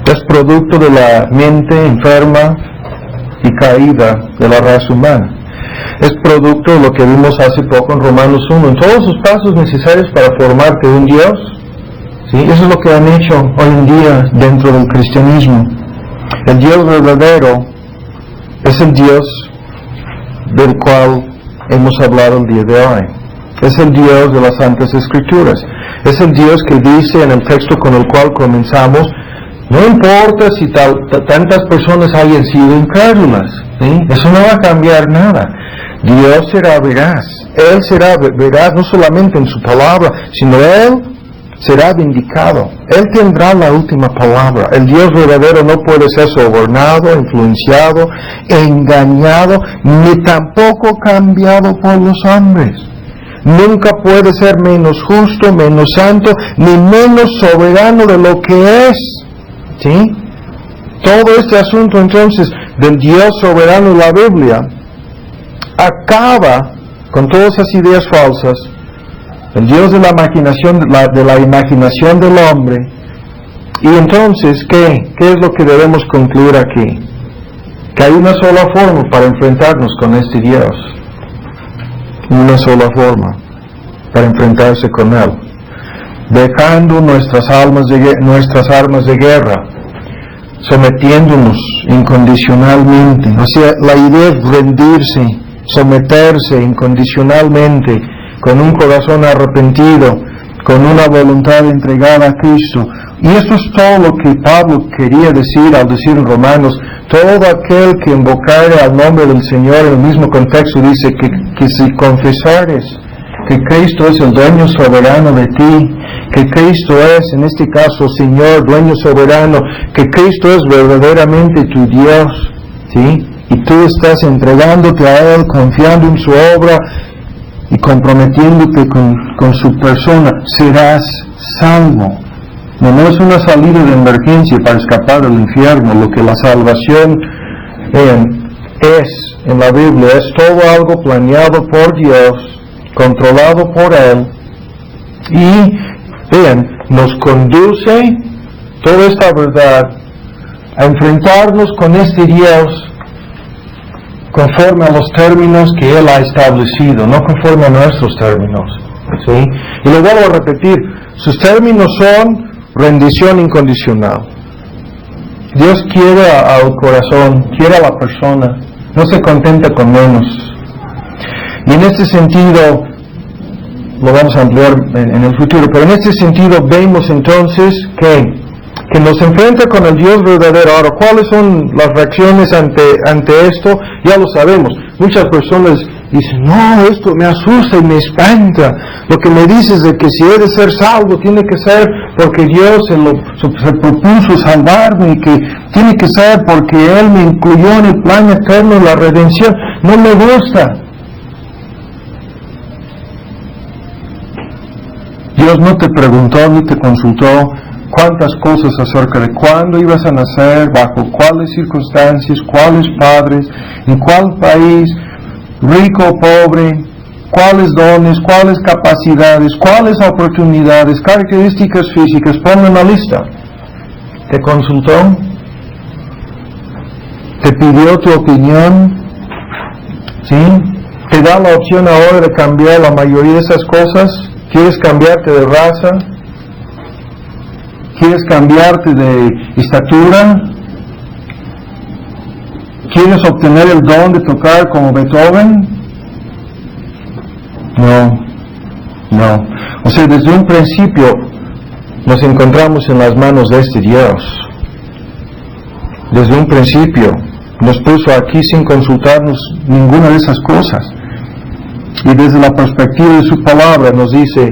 Es producto de la mente enferma y caída de la raza humana. Es producto de lo que vimos hace poco en Romanos 1. En todos los pasos necesarios para formarte un Dios, ¿sí? Eso es lo que han hecho hoy en día dentro del cristianismo. El Dios verdadero es el Dios del cual hemos hablado el día de hoy. Es el Dios de las Santas Escrituras. Es el Dios que dice en el texto con el cual comenzamos, no importa si tantas personas hayan sido incrédulas, ¿sí? Eso no va a cambiar nada. Dios será veraz. Él será veraz no solamente en su palabra, sino Él será vindicado. Él tendrá la última palabra. El Dios verdadero no puede ser sobornado, influenciado, engañado, ni tampoco cambiado por los hombres. Nunca puede ser menos justo, menos santo, ni menos soberano de lo que es. ¿Sí? Todo este asunto entonces del Dios soberano de la Biblia acaba con todas esas ideas falsas. El Dios de la imaginación del hombre. Y entonces, ¿qué es lo que debemos concluir aquí? Que hay una sola forma para enfrentarnos con este Dios. Una sola forma para enfrentarse con Él. Dejando nuestras armas de guerra, sometiéndonos incondicionalmente. O sea, la idea es rendirse, someterse incondicionalmente, con un corazón arrepentido, con una voluntad entregada a Cristo. Y eso es todo lo que Pablo quería decir al decir en Romanos, todo aquel que invocare al nombre del Señor, en el mismo contexto dice que si confesares que Cristo es el dueño soberano de ti, que Cristo es, en este caso, Señor, dueño soberano, que Cristo es verdaderamente tu Dios, ¿sí? Y tú estás entregándote a Él, confiando en su obra y comprometiéndote con su persona, serás salvo. No es una salida de emergencia para escapar del infierno. Lo que la salvación es en la Biblia es todo algo planeado por Dios, controlado por Él, y nos conduce toda esta verdad a enfrentarnos con este Dios conforme a los términos que Él ha establecido, no conforme a nuestros términos, ¿sí? Y lo vuelvo a repetir, sus términos son rendición incondicional. Dios quiere al corazón, quiere a la persona, no se contenta con menos. Y en este sentido, lo vamos a ampliar en el futuro, pero en este sentido vemos entonces que nos enfrenta con el Dios verdadero. Ahora, ¿cuáles son las reacciones ante esto? Ya lo sabemos. Muchas personas dicen, no, esto me asusta y me espanta. Lo que me dices de que si he de ser salvo, tiene que ser porque Dios se propuso salvarme, y que tiene que ser porque Él me incluyó en el plan eterno de la redención. No me gusta. Dios no te preguntó ni te consultó cuántas cosas acerca de cuándo ibas a nacer, bajo cuáles circunstancias, cuáles padres, en cuál país, rico o pobre, cuáles dones, cuáles capacidades, cuáles oportunidades, características físicas. Ponme una lista. ¿Te consultó? ¿Te pidió tu opinión? ¿Sí? ¿Te da la opción ahora de cambiar la mayoría de esas cosas? ¿Quieres cambiarte de raza? ¿Quieres cambiarte de estatura? ¿Quieres obtener el don de tocar como Beethoven? No. O sea, desde un principio nos encontramos en las manos de este Dios. Desde un principio nos puso aquí sin consultarnos ninguna de esas cosas. Y desde la perspectiva de su palabra nos dice,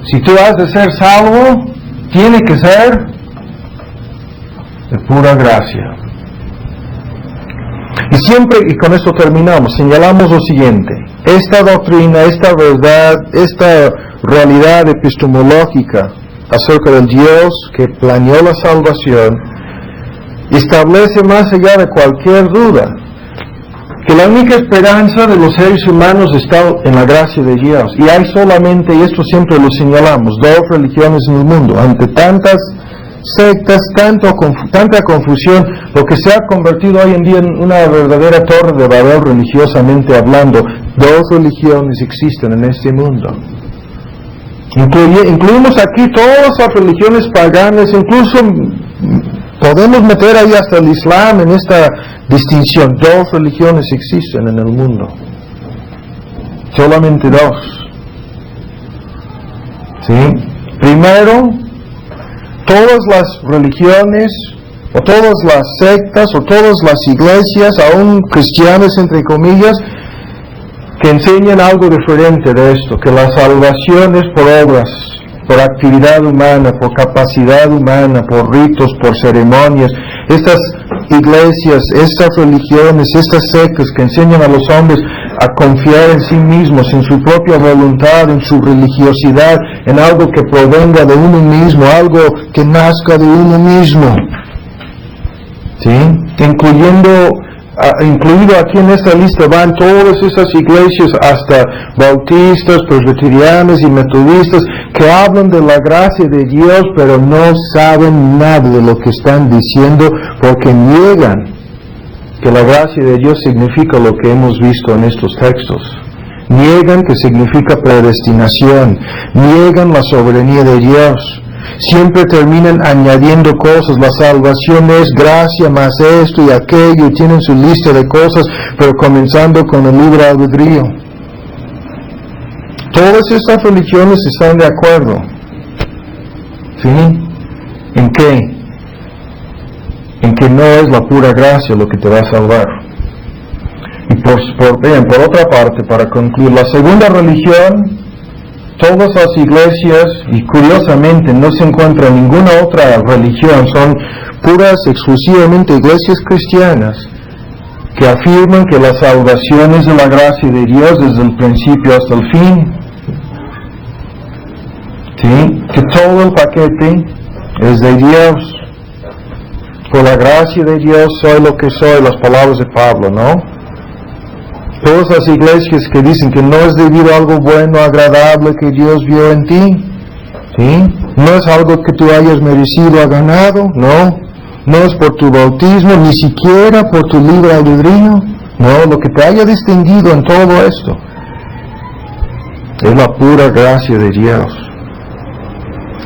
si tú has de ser salvo, tiene que ser de pura gracia. Y siempre, y con esto terminamos, señalamos lo siguiente: esta doctrina, esta verdad, esta realidad epistemológica acerca del Dios que planeó la salvación, establece más allá de cualquier duda que la única esperanza de los seres humanos está en la gracia de Dios. Y hay solamente, y esto siempre lo señalamos, dos religiones en el mundo. Ante tantas sectas, tanta confusión, lo que se ha convertido hoy en día en una verdadera torre de Babel religiosamente hablando, dos religiones existen en este mundo. Incluimos aquí todas las religiones paganas, incluso podemos meter ahí hasta el Islam en esta distinción. Dos religiones existen en el mundo, solamente dos. ¿Sí? Primero, todas las religiones, o todas las sectas, o todas las iglesias, aún cristianas entre comillas, que enseñan algo diferente de esto, que la salvación es por obras, por actividad humana, por capacidad humana, por ritos, por ceremonias. Estas iglesias, estas religiones, estas sectas que enseñan a los hombres a confiar en sí mismos, en su propia voluntad, en su religiosidad, en algo que provenga de uno mismo, algo que nazca de uno mismo. ¿Sí? Incluido aquí en esta lista van todas esas iglesias, hasta bautistas, presbiterianas y metodistas, que hablan de la gracia de Dios, pero no saben nada de lo que están diciendo, porque niegan que la gracia de Dios significa lo que hemos visto en estos textos. Niegan que significa predestinación, niegan la soberanía de Dios. Siempre terminan añadiendo cosas. La salvación es gracia más esto y aquello, y tienen su lista de cosas, pero comenzando con el libre albedrío. Todas estas religiones están de acuerdo. ¿Sí? ¿En qué? En que no es la pura gracia lo que te va a salvar. Y por otra parte, para concluir, la segunda religión, todas las iglesias, y curiosamente no se encuentra ninguna otra religión, son puras, exclusivamente iglesias cristianas, que afirman que la salvación es de la gracia de Dios desde el principio hasta el fin. ¿Sí? Que todo el paquete es de Dios. Por la gracia de Dios soy lo que soy, las palabras de Pablo, ¿no? Todas las iglesias que dicen que no es debido a algo bueno, agradable que Dios vio en ti, ¿sí? No es algo que tú hayas merecido o ganado, no. No es por tu bautismo, ni siquiera por tu libre albedrío, no. Lo que te haya distinguido en todo esto es la pura gracia de Dios.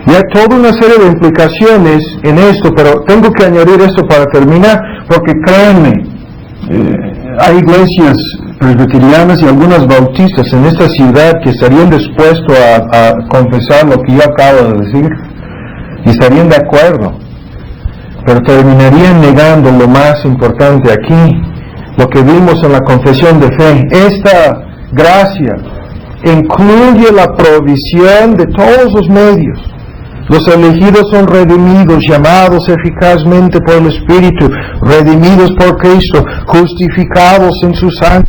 Y hay toda una serie de implicaciones en esto, pero tengo que añadir esto para terminar, porque créanme, hay iglesias presbiterianas y algunas bautistas en esta ciudad que estarían dispuestos a confesar lo que yo acabo de decir, y estarían de acuerdo, pero terminarían negando lo más importante aquí, lo que vimos en la confesión de fe. Esta gracia incluye la provisión de todos los medios. Los elegidos son redimidos, llamados eficazmente por el Espíritu, redimidos por Cristo, justificados en su sangre.